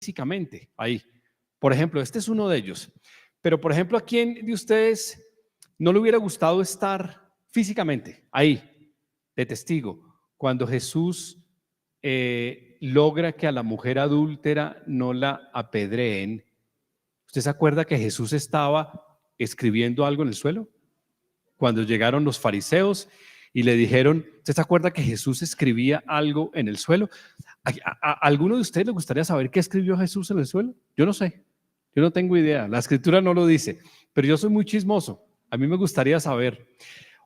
físicamente ahí. Por ejemplo, este es uno de ellos. Pero, por ejemplo, ¿a quién de ustedes no le hubiera gustado estar físicamente ahí, de testigo, cuando Jesús logra que a la mujer adúltera no la apedreen? ¿Usted se acuerda que Jesús estaba escribiendo algo en el suelo? Cuando llegaron los fariseos y le dijeron, ¿usted se acuerda que Jesús escribía algo en el suelo? ¿A alguno de ustedes le gustaría saber qué escribió Jesús en el suelo? Yo no sé, yo no tengo idea, la escritura no lo dice, pero yo soy muy chismoso, a mí me gustaría saber.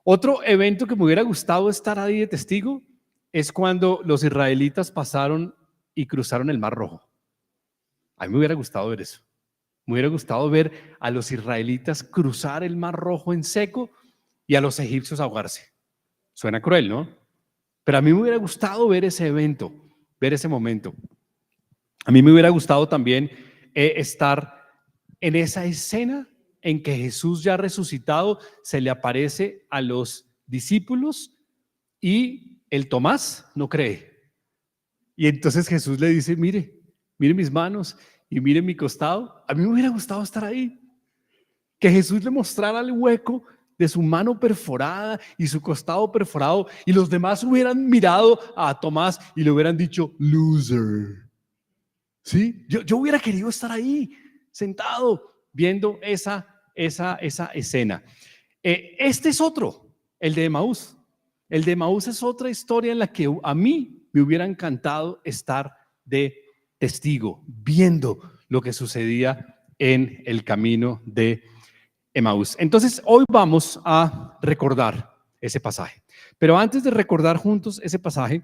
Otro evento que me hubiera gustado estar ahí de testigo es cuando los israelitas pasaron y cruzaron el Mar Rojo. A mí me hubiera gustado ver eso. Me hubiera gustado ver a los israelitas cruzar el Mar Rojo en seco y a los egipcios ahogarse. Suena cruel, ¿no? Pero a mí me hubiera gustado ver ese evento, ver ese momento. A mí me hubiera gustado también estar en esa escena en que Jesús ya resucitado se le aparece a los discípulos y el Tomás no cree. Y entonces Jesús le dice, mire mis manos y mire mi costado. A mí me hubiera gustado estar ahí. Que Jesús le mostrara el hueco de su mano perforada y su costado perforado y los demás hubieran mirado a Tomás y le hubieran dicho, loser. ¿Sí? Yo hubiera querido estar ahí, sentado, viendo esa escena. Este es otro, el de Emaús. El de Emaús es otra historia en la que a mí me hubiera encantado estar de testigo, viendo lo que sucedía en el camino de Emaús. Entonces, hoy vamos a recordar ese pasaje. Pero antes de recordar juntos ese pasaje,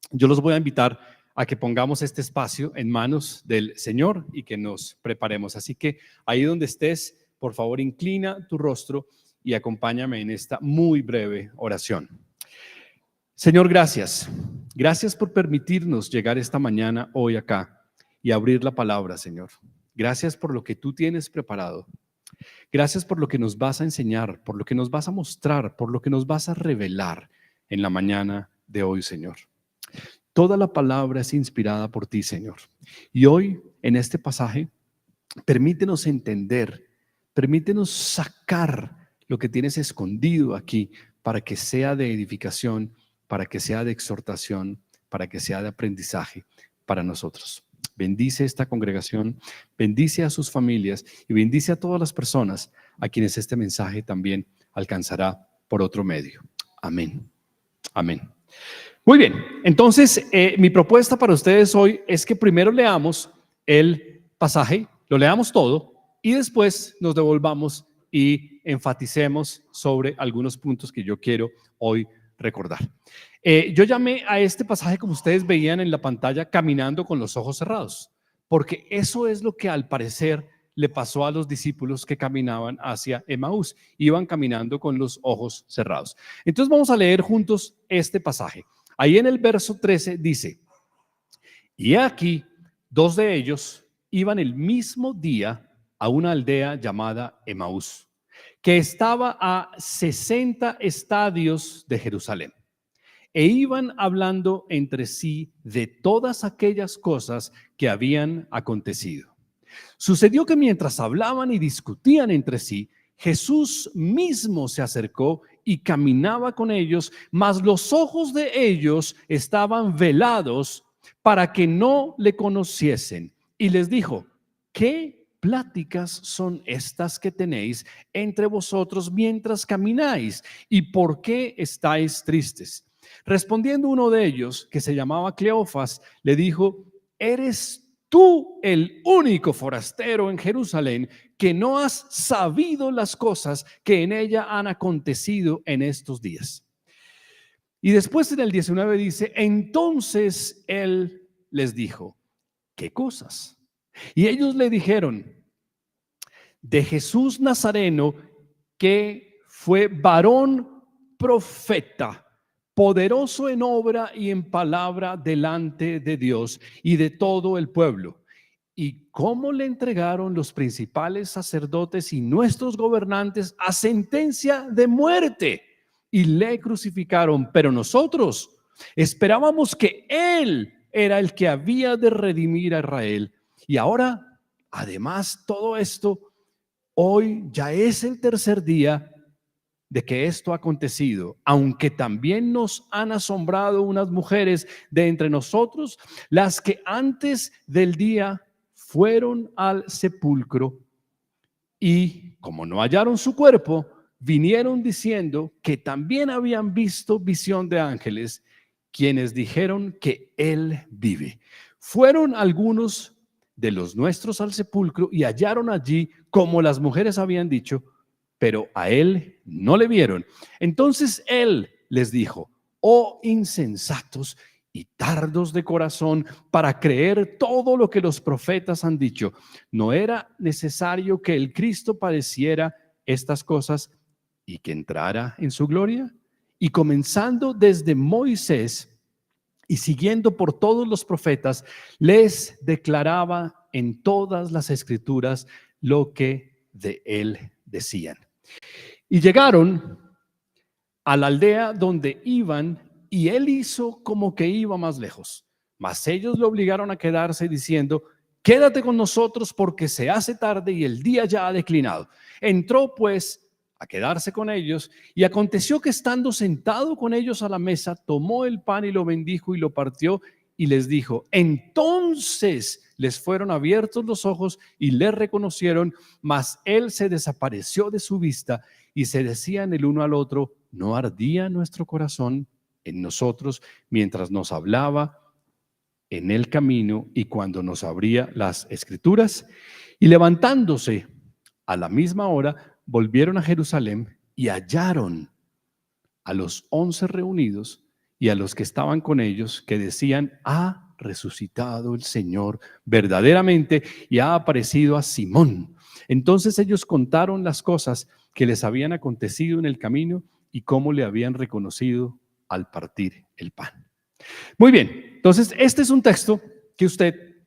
yo los voy a invitar a que pongamos este espacio en manos del Señor y que nos preparemos. Así que ahí donde estés, por favor, inclina tu rostro y acompáñame en esta muy breve oración. Señor, gracias. Gracias por permitirnos llegar esta mañana hoy acá y abrir la palabra, Señor. Gracias por lo que tú tienes preparado. Gracias por lo que nos vas a enseñar, por lo que nos vas a mostrar, por lo que nos vas a revelar en la mañana de hoy, Señor. Toda la palabra es inspirada por ti, Señor. Y hoy, en este pasaje, permítenos entender, permítenos sacar lo que tienes escondido aquí para que sea de edificación, para que sea de exhortación, para que sea de aprendizaje para nosotros. Bendice esta congregación, bendice a sus familias y bendice a todas las personas a quienes este mensaje también alcanzará por otro medio. Amén. Amén. Muy bien, entonces mi propuesta para ustedes hoy es que primero leamos el pasaje, lo leamos todo y después nos devolvamos y enfaticemos sobre algunos puntos que yo quiero hoy recordar. Yo llamé a este pasaje, como ustedes veían en la pantalla, caminando con los ojos cerrados, porque eso es lo que al parecer le pasó a los discípulos que caminaban hacia Emaús, iban caminando con los ojos cerrados. Entonces vamos a leer juntos este pasaje. Ahí en el verso 13 dice, y aquí 2 de ellos iban el mismo día a una aldea llamada Emaús, que estaba a 60 estadios de Jerusalén. E iban hablando entre sí de todas aquellas cosas que habían acontecido. Sucedió que mientras hablaban y discutían entre sí, Jesús mismo se acercó y caminaba con ellos, mas los ojos de ellos estaban velados para que no le conociesen. Y les dijo, ¿qué pláticas son estas que tenéis entre vosotros mientras camináis? ¿Y por qué estáis tristes? Respondiendo uno de ellos, que se llamaba Cleofas, le dijo, ¿eres tú el único forastero en Jerusalén que no has sabido las cosas que en ella han acontecido en estos días? Y después en el 19 dice, entonces él les dijo, ¿qué cosas? Y ellos le dijeron, de Jesús Nazareno, que fue varón profeta, poderoso en obra y en palabra delante de Dios y de todo el pueblo. Y cómo le entregaron los principales sacerdotes y nuestros gobernantes a sentencia de muerte y le crucificaron. Pero nosotros esperábamos que él era el que había de redimir a Israel. Y ahora, además, todo esto, hoy ya es el tercer día de que esto ha acontecido, aunque también nos han asombrado unas mujeres de entre nosotros, las que antes del día fueron al sepulcro y, como no hallaron su cuerpo, vinieron diciendo que también habían visto visión de ángeles, quienes dijeron que él vive. Fueron algunos de los nuestros al sepulcro y hallaron allí, como las mujeres habían dicho, pero a él no le vieron. Entonces él les dijo: oh insensatos y tardos de corazón para creer todo lo que los profetas han dicho. ¿No era necesario que el Cristo padeciera estas cosas y que entrara en su gloria? Y comenzando desde Moisés y siguiendo por todos los profetas, les declaraba en todas las escrituras lo que de él decían. Y llegaron a la aldea donde iban, y él hizo como que iba más lejos. Mas ellos le obligaron a quedarse, diciendo: quédate con nosotros, porque se hace tarde y el día ya ha declinado. Entró pues a quedarse con ellos, y aconteció que estando sentado con ellos a la mesa, tomó el pan y lo bendijo y lo partió y les dijo. Entonces les fueron abiertos los ojos y le reconocieron, mas él se desapareció de su vista, y se decían el uno al otro: ¿no ardía nuestro corazón en nosotros mientras nos hablaba en el camino y cuando nos abría las escrituras? Y levantándose a la misma hora, volvieron a Jerusalén y hallaron a los 11 reunidos y a los que estaban con ellos, que decían: ha resucitado el Señor verdaderamente y ha aparecido a Simón. Entonces ellos contaron las cosas que les habían acontecido en el camino y cómo le habían reconocido al partir el pan. Muy bien, entonces este es un texto que usted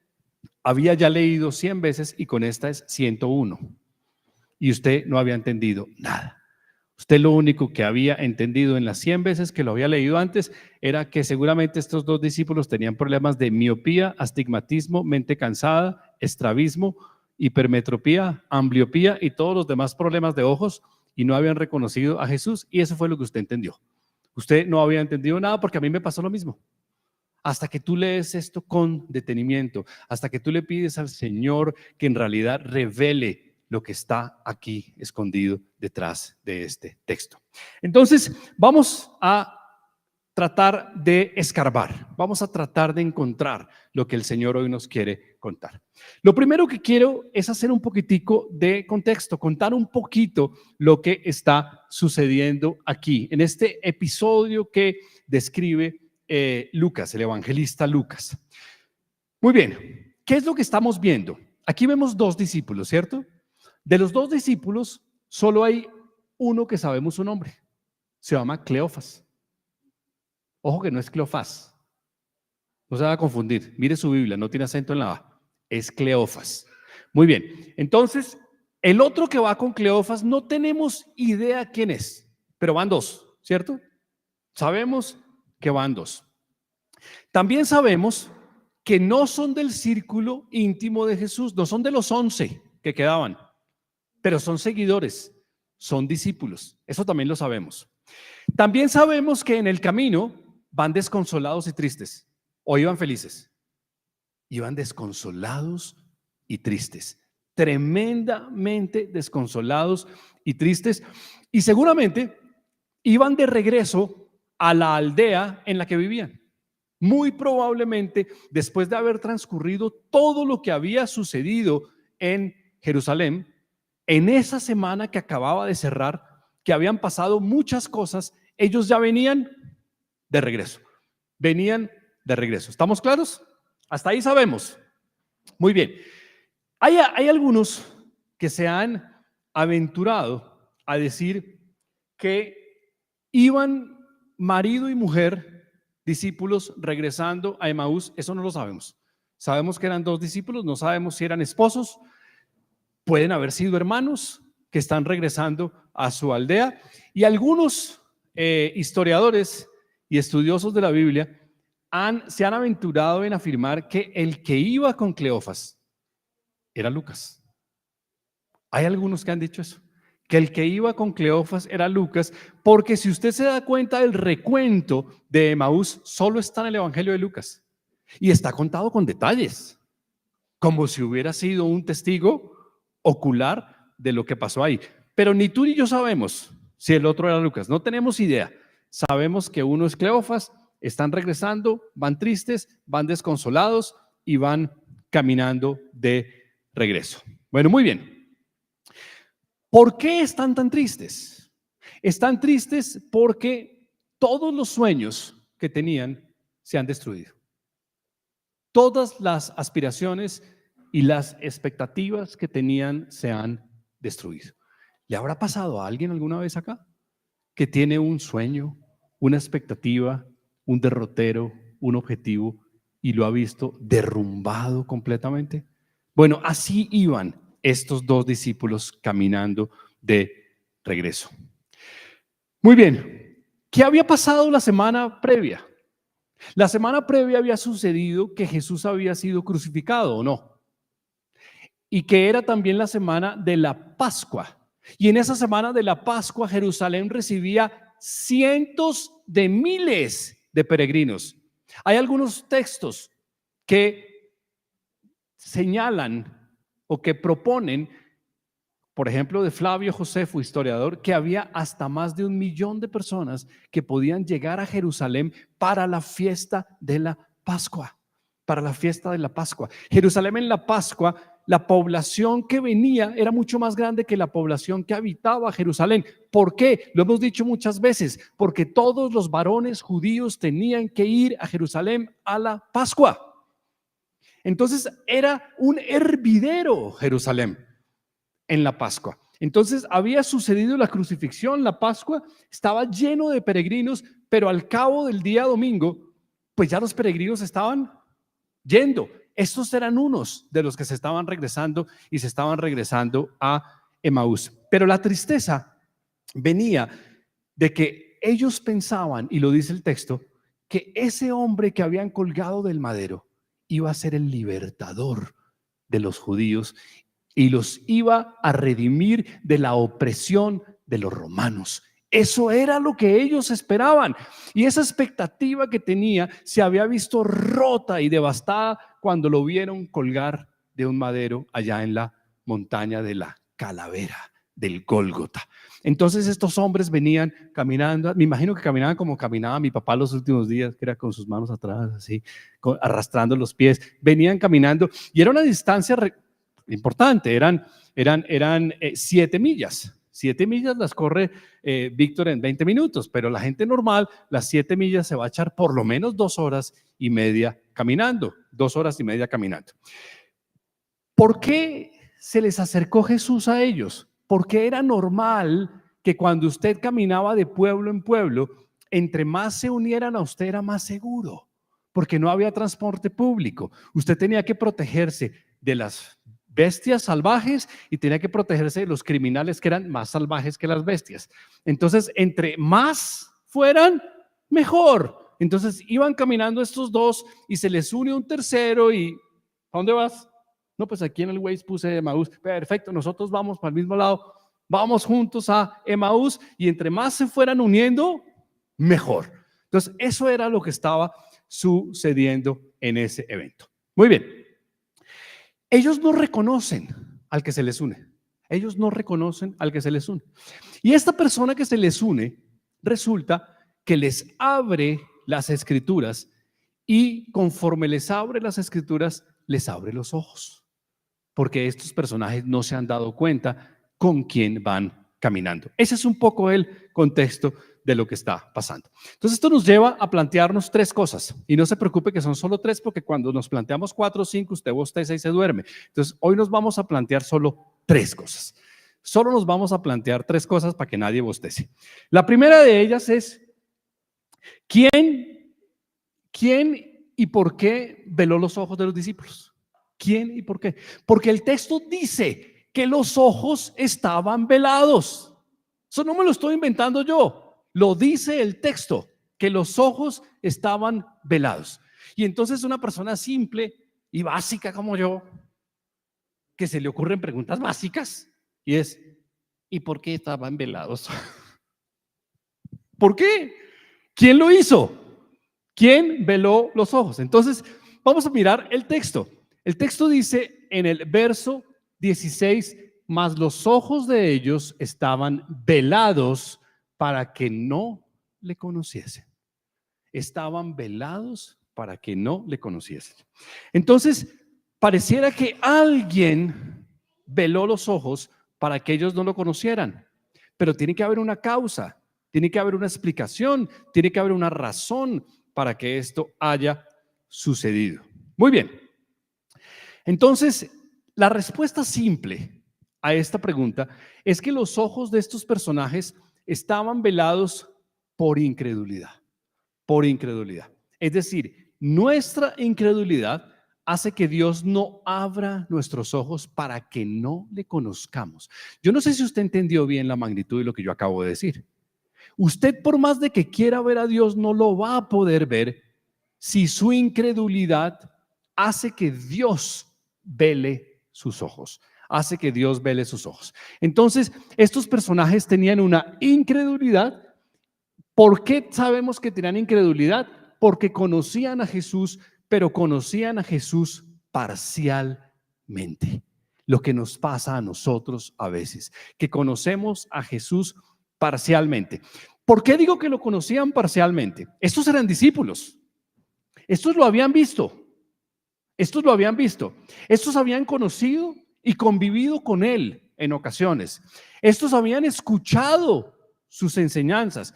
había ya leído 100 veces y con esta es 101. Y usted no había entendido nada. Usted lo único que había entendido en las 100 veces que lo había leído antes era que seguramente estos dos discípulos tenían problemas de miopía, astigmatismo, mente cansada, estrabismo, hipermetropía, ambliopía y todos los demás problemas de ojos, y no habían reconocido a Jesús, y eso fue lo que usted entendió. Usted no había entendido nada, porque a mí me pasó lo mismo. Hasta que tú lees esto con detenimiento, hasta que tú le pides al Señor que en realidad revele lo que está aquí escondido detrás de este texto. Entonces, vamos a tratar de escarbar, vamos a tratar de encontrar lo que el Señor hoy nos quiere contar. Lo primero que quiero es hacer un poquitico de contexto, contar un poquito lo que está sucediendo aquí, en este episodio que describe Lucas, el evangelista Lucas. Muy bien, ¿qué es lo que estamos viendo? Aquí vemos dos discípulos, ¿cierto? De los dos discípulos, solo hay uno que sabemos su nombre. Se llama Cleofas. Ojo que no es Cleofás. No se va a confundir. Mire su Biblia, no tiene acento en la A. Es Cleofas. Muy bien. Entonces, el otro que va con Cleofas, no tenemos idea quién es, pero van dos, ¿cierto? Sabemos que van dos. También sabemos que no son del círculo íntimo de Jesús, no son de los 11 que quedaban, pero son seguidores, son discípulos. Eso también lo sabemos. También sabemos que en el camino van desconsolados y tristes, o iban felices. Iban desconsolados y tristes, tremendamente desconsolados y tristes, y seguramente iban de regreso a la aldea en la que vivían. Muy probablemente, después de haber transcurrido todo lo que había sucedido en Jerusalén, en esa semana que acababa de cerrar, que habían pasado muchas cosas, ellos ya venían de regreso. Venían de regreso. ¿Estamos claros? Hasta ahí sabemos. Muy bien. Hay algunos que se han aventurado a decir que iban marido y mujer, discípulos, regresando a Emaús. Eso no lo sabemos. Sabemos que eran dos discípulos, no sabemos si eran esposos. Pueden haber sido hermanos que están regresando a su aldea, y algunos historiadores y estudiosos de la Biblia se han aventurado en afirmar que el que iba con Cleofas era Lucas. Hay algunos que han dicho eso, que el que iba con Cleofas era Lucas, porque si usted se da cuenta, el recuento de Emaús solo está en el Evangelio de Lucas y está contado con detalles, como si hubiera sido un testigo ocular de lo que pasó ahí. Pero ni tú ni yo sabemos si el otro era Lucas, no tenemos idea. Sabemos que uno es Cleofas, están regresando, van tristes, van desconsolados y van caminando de regreso. Bueno, muy bien. ¿Por qué están tan tristes? Están tristes porque todos los sueños que tenían se han destruido. Todas las aspiraciones y las expectativas que tenían se han destruido. ¿Le habrá pasado a alguien alguna vez acá que tiene un sueño, una expectativa, un derrotero, un objetivo y lo ha visto derrumbado completamente? Bueno, así iban estos dos discípulos caminando de regreso. Muy bien, ¿qué había pasado la semana previa? La semana previa había sucedido que Jesús había sido crucificado, ¿o no? Y que era también la semana de la Pascua. Y en esa semana de la Pascua, Jerusalén recibía cientos de miles de peregrinos. Hay algunos textos que señalan o que proponen, por ejemplo, de Flavio Josefo, historiador, que había hasta más de 1.000.000 de personas que podían llegar a Jerusalén para la fiesta de la Pascua, para la fiesta de la Pascua. Jerusalén en la Pascua, la población que venía era mucho más grande que la población que habitaba Jerusalén. ¿Por qué? Lo hemos dicho muchas veces, porque todos los varones judíos tenían que ir a Jerusalén a la Pascua. Entonces era un hervidero Jerusalén en la Pascua. Entonces había sucedido la crucifixión, la Pascua, estaba lleno de peregrinos, pero al cabo del día domingo, pues ya los peregrinos estaban yendo. Estos eran unos de los que se estaban regresando y se estaban regresando a Emaús. Pero la tristeza venía de que ellos pensaban, y lo dice el texto, que ese hombre que habían colgado del madero iba a ser el libertador de los judíos y los iba a redimir de la opresión de los romanos. Eso era lo que ellos esperaban. Y esa expectativa que tenía se había visto rota y devastada cuando lo vieron colgar de un madero allá en la montaña de la Calavera, del Gólgota. Entonces estos hombres venían caminando, me imagino que caminaban como caminaba mi papá los últimos días, que era con sus manos atrás, así, arrastrando los pies. Venían caminando y era una distancia importante, eran 7 millas. 7 millas las corre Víctor en 20 minutos, pero la gente normal, las 7 millas se va a echar por lo menos 2 horas y media caminando, 2 horas y media caminando. ¿Por qué se les acercó Jesús a ellos? Porque era normal que cuando usted caminaba de pueblo en pueblo, entre más se unieran a usted era más seguro, porque no había transporte público. Usted tenía que protegerse de las bestias salvajes y tenía que protegerse de los criminales que eran más salvajes que las bestias. Entonces, entre más fueran, mejor. Entonces iban caminando estos dos y se les une un tercero y ¿a dónde vas? No, pues aquí en el Waze puse Emaús. Perfecto, nosotros vamos para el mismo lado. Vamos juntos a Emaús y entre más se fueran uniendo, mejor. Entonces, eso era lo que estaba sucediendo en ese evento. Muy bien. Ellos no reconocen al que se les une. Ellos no reconocen al que se les une. Y esta persona que se les une, resulta que les abre las escrituras y conforme les abre las escrituras, les abre los ojos. Porque estos personajes no se han dado cuenta con quién van caminando. Ese es un poco el contexto de lo que está pasando. Entonces esto nos lleva a plantearnos 3 cosas y no se preocupe que son solo 3 porque cuando nos planteamos 4 o 5 usted bosteza y se duerme. Entonces hoy nos vamos a plantear solo 3 cosas. Solo nos vamos a plantear 3 cosas para que nadie bostece. La primera de ellas es ¿quién y por qué veló los ojos de los discípulos? ¿Quién y por qué? Porque el texto dice que los ojos estaban velados. Eso no me lo estoy inventando yo. Lo dice el texto, que los ojos estaban velados. Y entonces una persona simple y básica como yo que se le ocurren preguntas básicas y es, ¿y por qué estaban velados? ¿Por qué? ¿Quién lo hizo? ¿Quién veló los ojos? Entonces, vamos a mirar el texto. El texto dice en el verso 16, mas los ojos de ellos estaban velados para que no le conociesen. Estaban velados para que no le conociesen. Entonces, pareciera que alguien veló los ojos para que ellos no lo conocieran, pero tiene que haber una causa, tiene que haber una explicación, tiene que haber una razón para que esto haya sucedido. Muy bien. Entonces, la respuesta simple a esta pregunta es que los ojos de estos personajes estaban velados por incredulidad, por incredulidad. Es decir, nuestra incredulidad hace que Dios no abra nuestros ojos para que no le conozcamos. Yo no sé si usted entendió bien la magnitud de lo que yo acabo de decir. Usted, por más de que quiera ver a Dios, no lo va a poder ver si su incredulidad hace que Dios vele sus ojos, hace que Dios vele sus ojos. Entonces, estos personajes tenían una incredulidad. ¿Por qué sabemos que tenían incredulidad? Porque conocían a Jesús, pero conocían a Jesús parcialmente. Lo que nos pasa a nosotros a veces, que conocemos a Jesús parcialmente. ¿Por qué digo que lo conocían parcialmente? Estos eran discípulos. Estos lo habían visto. Estos lo habían visto. Estos habían conocido y convivido con él en ocasiones. Estos habían escuchado sus enseñanzas.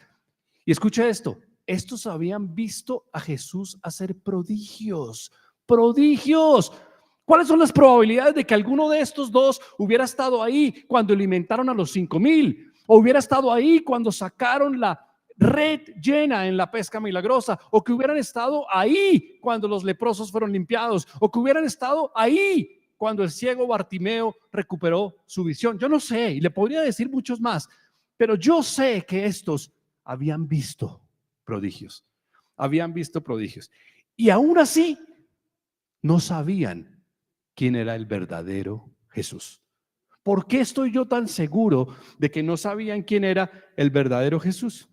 Y escucha esto, estos habían visto a Jesús hacer prodigios, prodigios. ¿Cuáles son las probabilidades de que alguno de estos dos hubiera estado ahí cuando alimentaron a los 5,000? O hubiera estado ahí cuando sacaron la red llena en la pesca milagrosa, o que hubieran estado ahí cuando los leprosos fueron limpiados, o que hubieran estado ahí cuando el ciego Bartimeo recuperó su visión. Yo no sé, y le podría decir muchos más, pero yo sé que estos habían visto prodigios, habían visto prodigios, y aún así no sabían quién era el verdadero Jesús. ¿Por qué estoy yo tan seguro de que no sabían quién era el verdadero Jesús?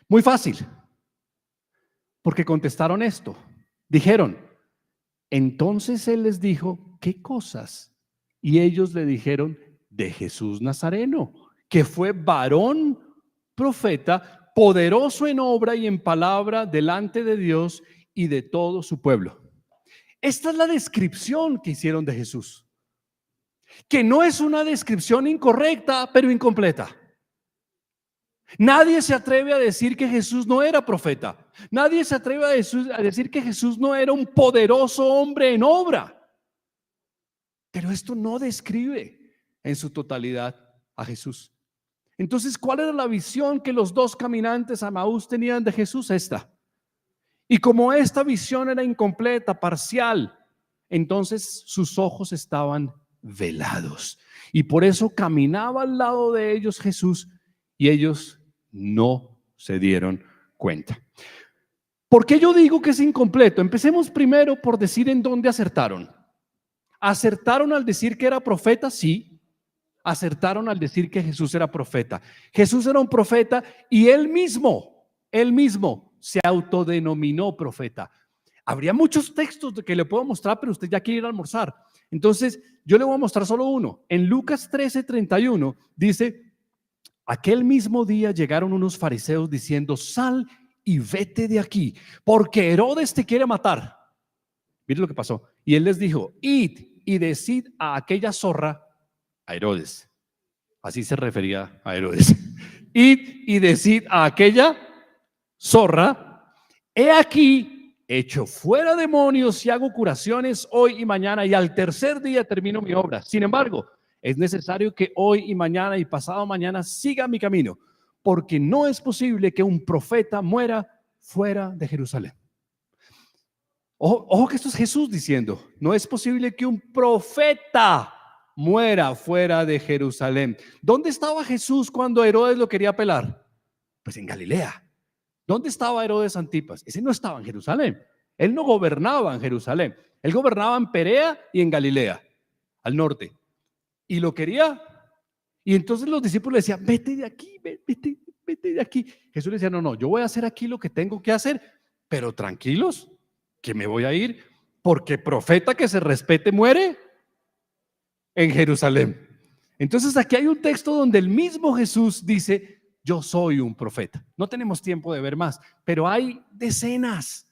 Muy fácil, porque contestaron esto. Dijeron, entonces él les dijo, ¿qué cosas? Y ellos le dijeron, de Jesús Nazareno, que fue varón profeta, poderoso en obra y en palabra delante de Dios y de todo su pueblo. Esta es la descripción que hicieron de Jesús, que no es una descripción incorrecta, pero incompleta. Nadie se atreve a decir que Jesús no era profeta. Nadie se atreve a decir que Jesús no era un poderoso hombre en obra. Pero esto no describe en su totalidad a Jesús. Entonces, ¿cuál era la visión que los dos caminantes a Maús tenían de Jesús? Esta. Y como esta visión era incompleta, parcial, entonces sus ojos estaban velados. Y por eso caminaba al lado de ellos Jesús y ellos no se dieron cuenta. ¿Por qué yo digo que es incompleto? Empecemos primero por decir en dónde acertaron. ¿Acertaron al decir que era profeta? Sí. Acertaron al decir que Jesús era profeta. Jesús era un profeta y él mismo se autodenominó profeta. Habría muchos textos que le puedo mostrar, pero usted ya quiere ir a almorzar. Entonces, yo le voy a mostrar solo uno. En Lucas 13:31 dice, aquel mismo día llegaron unos fariseos diciendo, sal y vete de aquí, porque Herodes te quiere matar. Mire lo que pasó. Y él les dijo, id y decid a aquella zorra, a Herodes, así se refería a Herodes, id y decid a aquella zorra, he aquí, echo fuera demonios y hago curaciones hoy y mañana, y al tercer día termino mi obra. Sin embargo, es necesario que hoy y mañana y pasado mañana siga mi camino, porque no es posible que un profeta muera fuera de Jerusalén. Ojo que esto es Jesús diciendo, no es posible que un profeta muera fuera de Jerusalén. ¿Dónde estaba Jesús cuando Herodes lo quería pelar? Pues en Galilea. ¿Dónde estaba Herodes Antipas? Ese no estaba en Jerusalén. Él no gobernaba en Jerusalén. Él gobernaba en Perea y en Galilea. al norte, y lo quería. Y entonces los discípulos le decían, vete de aquí, vete de aquí. Jesús le decía, no, yo voy a hacer aquí lo que tengo que hacer, pero tranquilos, que me voy a ir, porque profeta que se respete muere en Jerusalén. Entonces aquí hay un texto donde el mismo Jesús dice, yo soy un profeta. No tenemos tiempo de ver más, pero hay decenas.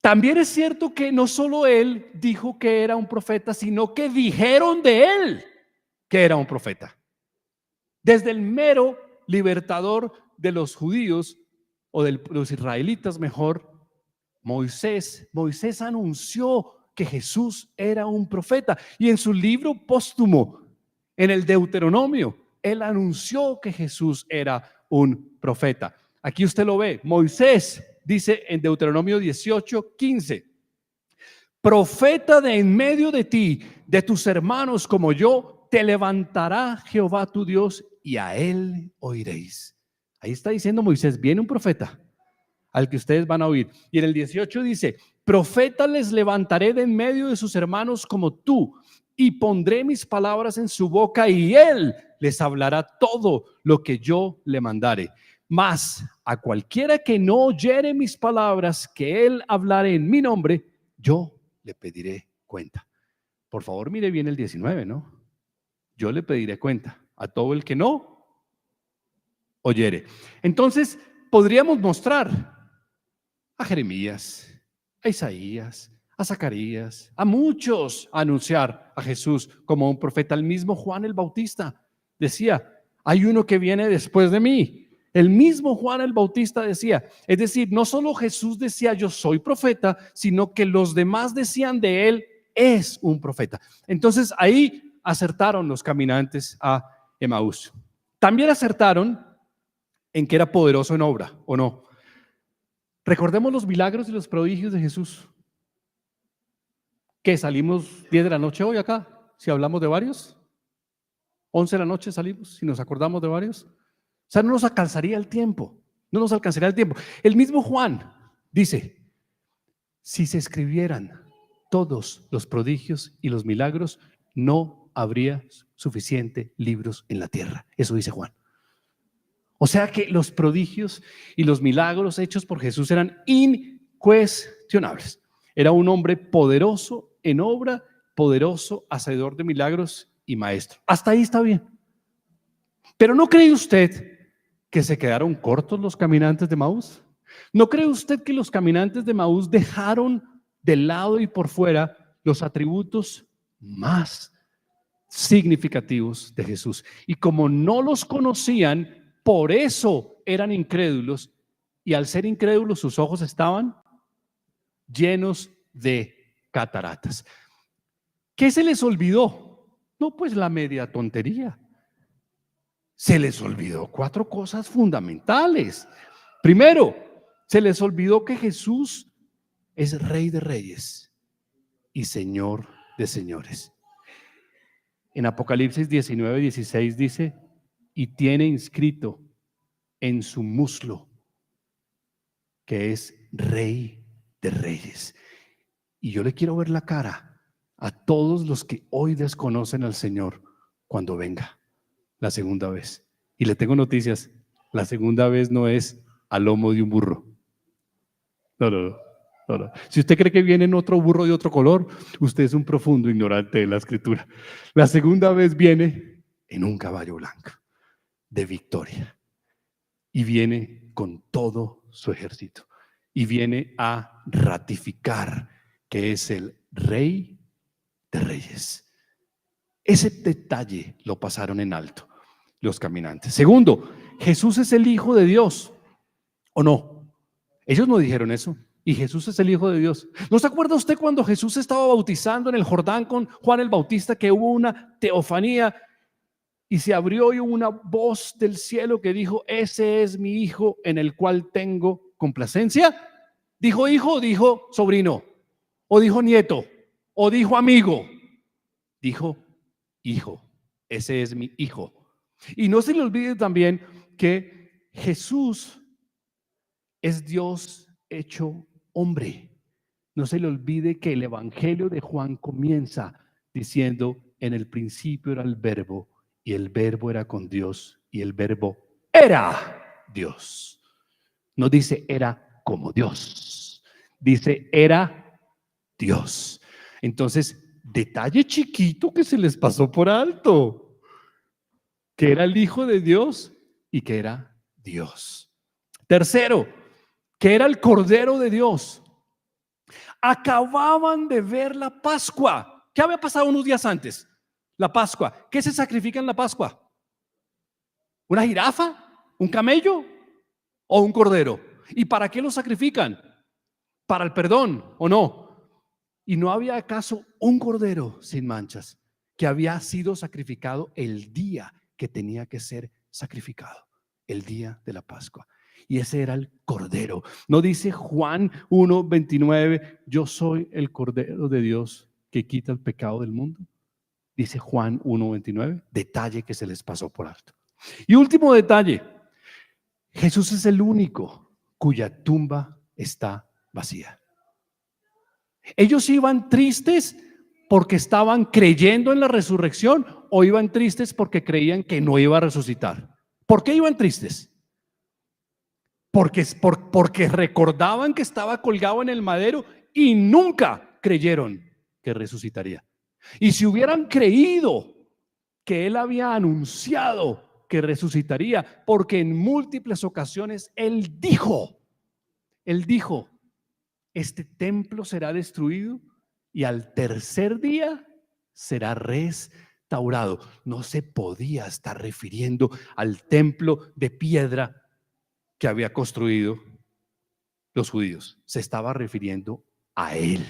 También es cierto que no solo él dijo que era un profeta, sino que dijeron de él que era un profeta. Desde el mero libertador de los judíos, o de los israelitas mejor, Moisés anunció que Jesús era un profeta, y en su libro póstumo, en el Deuteronomio, él anunció que Jesús era un profeta. Aquí usted lo ve, Moisés dice en Deuteronomio 18:15, profeta de en medio de ti, de tus hermanos como yo, te levantará Jehová tu Dios y a él oiréis. Ahí está diciendo Moisés, viene un profeta al que ustedes van a oír. Y en el 18 dice, profeta les levantaré de en medio de sus hermanos como tú, y pondré mis palabras en su boca, y él les hablará todo lo que yo le mandare. Mas a cualquiera que no oyere mis palabras, que él hablare en mi nombre, yo le pediré cuenta. Por favor, mire bien el 19, ¿no? Yo le pediré cuenta a todo el que no oyere. Entonces, podríamos mostrar a Jeremías, a Isaías, a Zacarías, a muchos, a anunciar a Jesús como un profeta. El mismo Juan el Bautista decía, hay uno que viene después de mí. El mismo Juan el Bautista decía, es decir, no solo Jesús decía yo soy profeta, sino que los demás decían de él es un profeta. Entonces ahí acertaron los caminantes a Emaús. También acertaron en que era poderoso en obra, ¿o no? Recordemos los milagros y los prodigios de Jesús. ¿Qué salimos 10 de la noche hoy acá? Si hablamos de varios. 11 de la noche salimos, si nos acordamos de varios. O sea, no nos alcanzaría el tiempo. No nos alcanzaría el tiempo. El mismo Juan dice, si se escribieran todos los prodigios y los milagros, no habría suficiente libros en la tierra. Eso dice Juan. O sea que los prodigios y los milagros hechos por Jesús eran incuestionables. Era un hombre poderoso en obra, poderoso, hacedor de milagros y maestro. Hasta ahí está bien. Pero ¿no cree usted que se quedaron cortos los caminantes de Emaús? ¿No cree usted que los caminantes de Emaús dejaron de lado y por fuera los atributos más significativos de Jesús? Y como no los conocían, por eso eran incrédulos, y al ser incrédulos sus ojos estaban llenos de cataratas. ¿Qué se les olvidó? No, pues la media tontería. Se les olvidó 4 cosas fundamentales. Primero, se les olvidó que Jesús es Rey de Reyes y Señor de Señores. En Apocalipsis 19:16 dice, y tiene inscrito en su muslo que es Rey de Reyes. Y yo le quiero ver la cara a todos los que hoy desconocen al Señor cuando venga la segunda vez. Y le tengo noticias, la segunda vez no es a lomo de un burro. No. Si usted cree que viene en otro burro de otro color, usted es un profundo ignorante de la Escritura. La segunda vez viene en un caballo blanco de victoria, y viene con todo su ejército, y viene a ratificar que es el Rey de Reyes. Ese detalle lo pasaron en alto los caminantes. Segundo, Jesús es el Hijo de Dios, ¿o no? Ellos no dijeron eso. Y Jesús es el Hijo de Dios. ¿No se acuerda usted cuando Jesús estaba bautizando en el Jordán con Juan el Bautista, que hubo una teofanía y se abrió y hubo una voz del cielo que dijo, ese es mi Hijo en el cual tengo complacencia? ¿Dijo hijo o dijo sobrino? ¿O dijo nieto? ¿O dijo amigo? Dijo Hijo. Ese es mi Hijo. Y no se le olvide también que Jesús es Dios hecho hombre. No se le olvide que el Evangelio de Juan comienza diciendo, en el principio era el verbo, y el verbo era con Dios, y el verbo era Dios. No dice era como Dios, dice era Dios. Entonces, detalle chiquito que se les pasó por alto, que era el Hijo de Dios y que era Dios. Tercero, que era el Cordero de Dios. Acababan de ver la Pascua. ¿Qué había pasado unos días antes? La Pascua. ¿Qué se sacrifica en la Pascua? ¿Una jirafa? ¿Un camello? ¿O un cordero? ¿Y para qué lo sacrifican? ¿Para el perdón o no? ¿Y no había acaso un cordero sin manchas que había sido sacrificado el día que tenía que ser sacrificado? El día de la Pascua. Y ese era el cordero. ¿No dice Juan 1:29, yo soy el cordero de Dios que quita el pecado del mundo? Dice Juan 1:29, detalle que se les pasó por alto. Y último detalle, Jesús es el único cuya tumba está vacía. Ellos iban tristes porque estaban creyendo en la resurrección o iban tristes porque creían que no iba a resucitar. ¿Por qué iban tristes? Porque recordaban que estaba colgado en el madero y nunca creyeron que resucitaría. Y si hubieran creído que él había anunciado que resucitaría, porque en múltiples ocasiones él dijo, este templo será destruido y al tercer día será restaurado. No se podía estar refiriendo al templo de piedra que había construido los judíos, se estaba refiriendo a él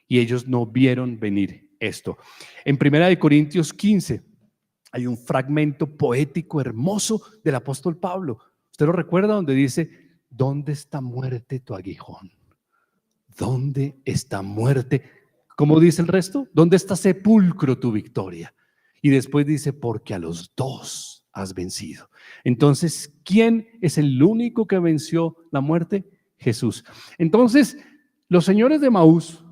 y ellos no vieron venir esto. En 1 Corintios 15 hay un fragmento poético hermoso del apóstol Pablo. ¿Usted lo recuerda? Donde dice, ¿dónde está muerte tu aguijón? ¿Dónde está muerte? ¿Cómo dice el resto? ¿Dónde está sepulcro tu victoria? Y después dice, porque a los dos has vencido. Entonces, ¿quién es el único que venció la muerte? Jesús. Entonces, los señores de Maús,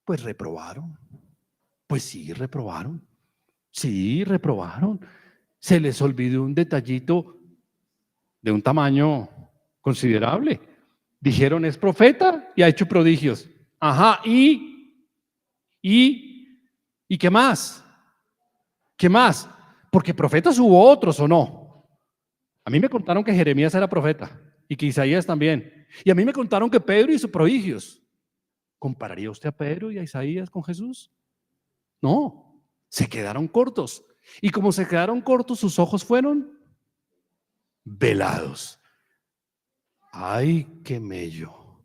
pues reprobaron. Pues sí, reprobaron. Sí, reprobaron. Se les olvidó un detallito de un tamaño considerable. Dijeron, es profeta y ha hecho prodigios. Ajá, ¿y qué más? ¿Qué más? Porque profetas hubo otros, ¿o no? A mí me contaron que Jeremías era profeta y que Isaías también. Y a mí me contaron que Pedro hizo prodigios. ¿Compararía usted a Pedro y a Isaías con Jesús? No, se quedaron cortos. Y como se quedaron cortos, sus ojos fueron velados. Ay, qué mello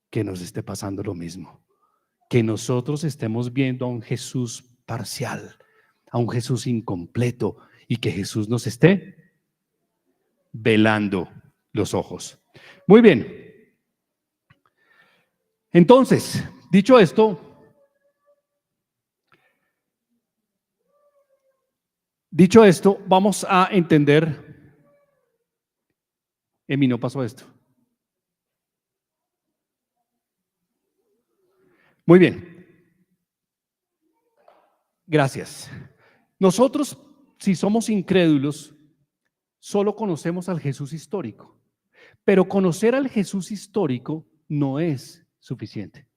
que nos esté pasando lo mismo. Que nosotros estemos viendo a un Jesús parcial, a un Jesús incompleto y que Jesús nos esté velando los ojos. Muy bien. Entonces, dicho esto, vamos a entender. Emi, no pasó esto. Muy bien. Gracias. Nosotros, si somos incrédulos, solo conocemos al Jesús histórico. Pero conocer al Jesús histórico no es suficiente.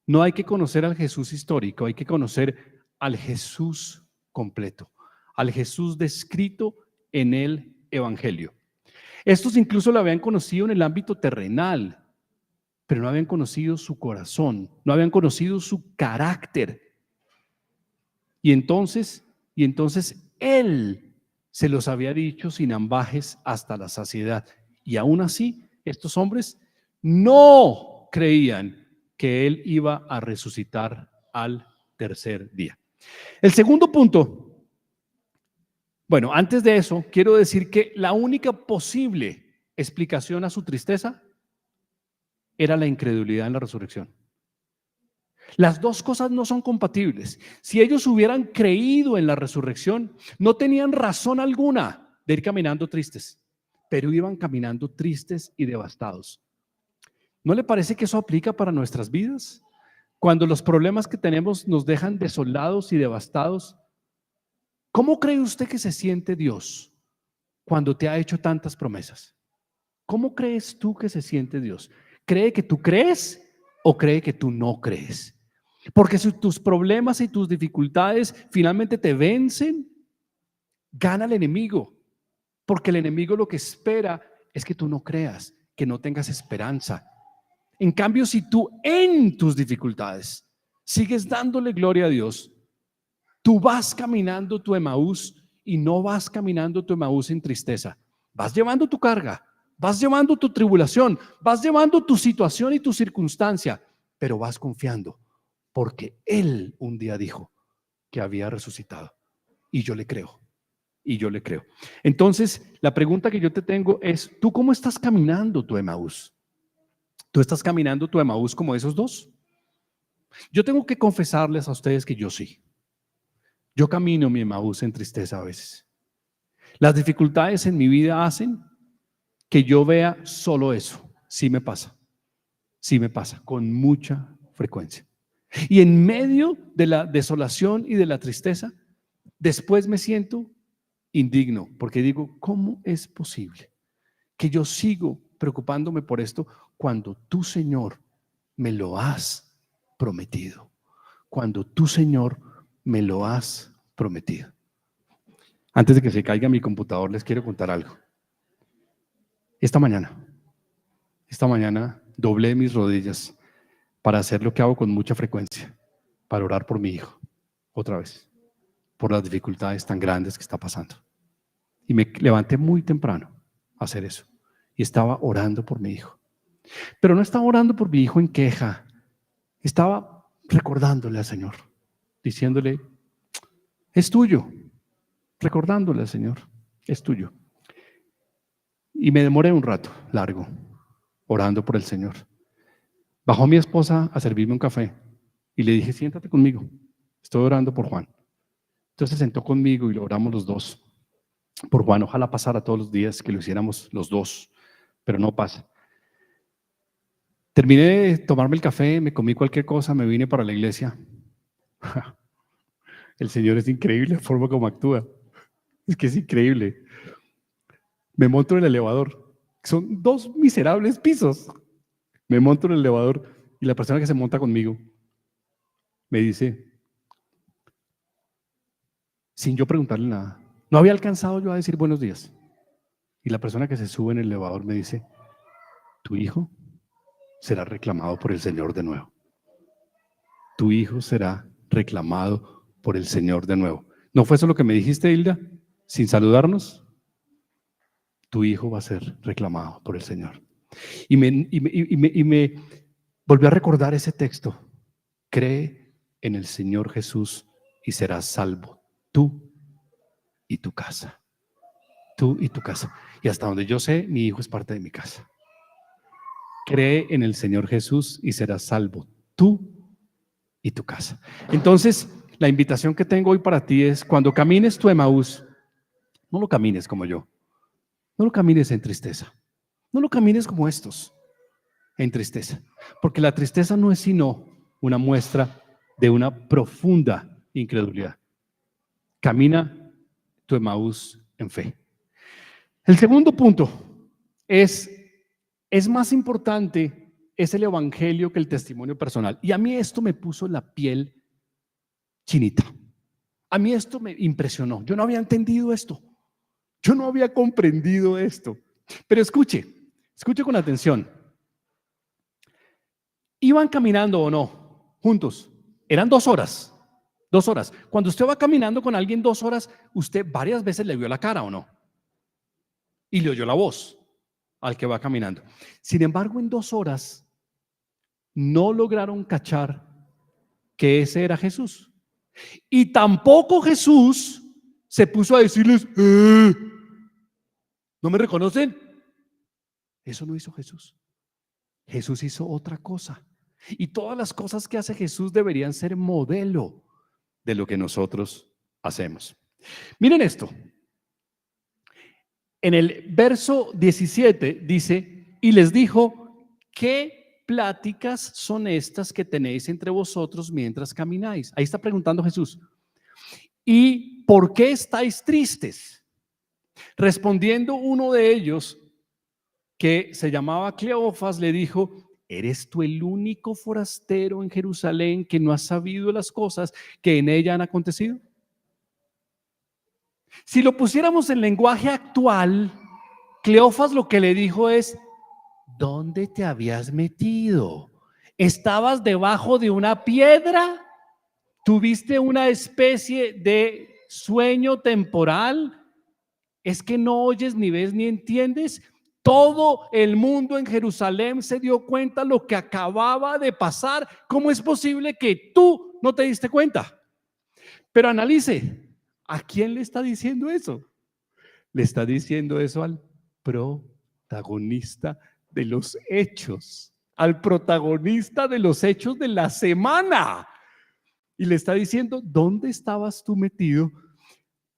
No hay que conocer al Jesús histórico, hay que conocer al Jesús completo, al Jesús descrito en el Evangelio. Estos incluso lo habían conocido en el ámbito terrenal, pero no habían conocido su corazón, no habían conocido su carácter. Y entonces Él se los había dicho sin ambajes hasta la saciedad. Y aún así, estos hombres no creían que Él iba a resucitar al tercer día. El segundo punto, bueno, antes de eso, quiero decir que la única posible explicación a su tristeza era la incredulidad en la resurrección. Las dos cosas no son compatibles. Si ellos hubieran creído en la resurrección, no tenían razón alguna de ir caminando tristes, pero iban caminando tristes y devastados. ¿No le parece que eso aplica para nuestras vidas? Cuando los problemas que tenemos nos dejan desolados y devastados, ¿cómo cree usted que se siente Dios cuando te ha hecho tantas promesas? ¿Cómo crees tú que se siente Dios? ¿Cree que tú crees o cree que tú no crees? Porque si tus problemas y tus dificultades finalmente te vencen, gana el enemigo. Porque el enemigo lo que espera es que tú no creas, que no tengas esperanza. En cambio, si tú en tus dificultades sigues dándole gloria a Dios, tú vas caminando tu Emaús y no vas caminando tu Emaús en tristeza. Vas llevando tu carga, vas llevando tu tribulación, vas llevando tu situación y tu circunstancia, pero vas confiando porque Él un día dijo que había resucitado y yo le creo. Y yo le creo. Entonces, la pregunta que yo te tengo es, ¿tú cómo estás caminando tu Emaús? ¿Tú estás caminando tu Emaús como esos dos? Yo tengo que confesarles a ustedes que yo sí. Yo camino mi Emaús en tristeza a veces. Las dificultades en mi vida hacen que yo vea solo eso. Sí me pasa, con mucha frecuencia. Y en medio de la desolación y de la tristeza, después me siento indigno, porque digo, ¿cómo es posible que yo sigo preocupándome por esto cuando tú, Señor, me lo has prometido? Cuando tú, Señor, me lo has prometido. Antes de que se caiga mi computador, les quiero contar algo. Esta mañana doblé mis rodillas para hacer lo que hago con mucha frecuencia, para orar por mi hijo, otra vez, por las dificultades tan grandes que está pasando. Y me levanté muy temprano a hacer eso. Y estaba orando por mi hijo. Pero no estaba orando por mi hijo en queja. Estaba recordándole al Señor, diciéndole, es tuyo. Recordándole al Señor, es tuyo. Y me demoré un rato largo orando por el Señor. Bajó mi esposa a servirme un café y le dije, siéntate conmigo, estoy orando por Juan. Entonces se sentó conmigo y lo oramos los dos por Juan. Ojalá pasara todos los días que lo hiciéramos los dos, pero no pasa. Terminé de tomarme el café, me comí cualquier cosa, me vine para la iglesia. El Señor es increíble la forma como actúa. Es que es increíble. Me monto en el elevador. Son 2 miserables pisos. Me monto en el elevador y la persona que se monta conmigo me dice, sin yo preguntarle nada, no había alcanzado yo a decir buenos días. Y la persona que se sube en el elevador me dice, tu hijo será reclamado por el Señor de nuevo. Tu hijo será reclamado por el Señor de nuevo. ¿No fue eso lo que me dijiste, Hilda? Sin saludarnos. Tu hijo va a ser reclamado por el Señor. Y me volvió a recordar ese texto. Cree en el Señor Jesús y serás salvo, tú y tu casa. Tú y tu casa. Y hasta donde yo sé, mi hijo es parte de mi casa. Cree en el Señor Jesús y serás salvo, tú y tu casa. Entonces, la invitación que tengo hoy para ti es, cuando camines tu Emaús, no lo camines como yo. No lo camines en tristeza. No lo camines como estos, en tristeza. Porque la tristeza no es sino una muestra de una profunda incredulidad. Camina tu Emaús en fe. El segundo punto es más importante, es el evangelio que el testimonio personal. Y a mí esto me puso la piel chinita. A mí esto me impresionó. Yo no había entendido esto. Yo no había comprendido esto. Pero escuche con atención. ¿Iban caminando o no? Juntos. Eran 2 horas. 2 horas. Cuando usted va caminando con alguien 2 horas, usted varias veces le vio la cara o no. Y le oyó la voz al que va caminando. Sin embargo, en 2 horas no lograron cachar que ese era Jesús. Y tampoco Jesús se puso a decirles, ¿no me reconocen? Eso no hizo Jesús. Jesús hizo otra cosa. Y todas las cosas que hace Jesús deberían ser modelo de lo que nosotros hacemos. Miren esto. En el verso 17 dice, y les dijo, ¿qué pláticas son estas que tenéis entre vosotros mientras camináis? Ahí está preguntando Jesús. ¿Y por qué estáis tristes? Respondiendo uno de ellos, que se llamaba Cleofas, le dijo: ¿eres tú el único forastero en Jerusalén que no has sabido las cosas que en ella han acontecido? Si lo pusiéramos en lenguaje actual, Cleofas lo que le dijo es: ¿dónde te habías metido? ¿Estabas debajo de una piedra? ¿Tuviste una especie de sueño temporal? ¿Es que no oyes, ni ves, ni entiendes? Todo el mundo en Jerusalén se dio cuenta lo que acababa de pasar. ¿Cómo es posible que tú no te diste cuenta? Pero analice, ¿a quién le está diciendo eso? Le está diciendo eso al protagonista de los hechos, al protagonista de los hechos de la semana. Y le está diciendo: ¿dónde estabas tú metido?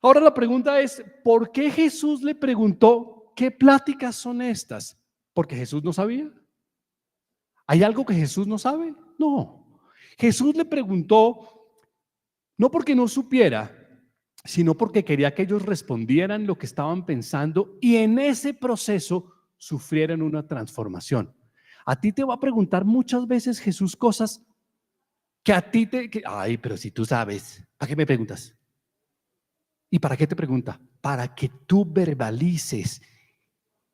Ahora la pregunta es: ¿por qué Jesús le preguntó qué pláticas son estas? ¿Porque Jesús no sabía? ¿Hay algo que Jesús no sabe? No. Jesús le preguntó no porque no supiera, sino porque quería que ellos respondieran lo que estaban pensando y en ese proceso sufrieran una transformación. A ti te va a preguntar muchas veces Jesús cosas que a ti ay, pero si tú sabes, ¿para qué me preguntas? ¿Y para qué te pregunta? Para que tú verbalices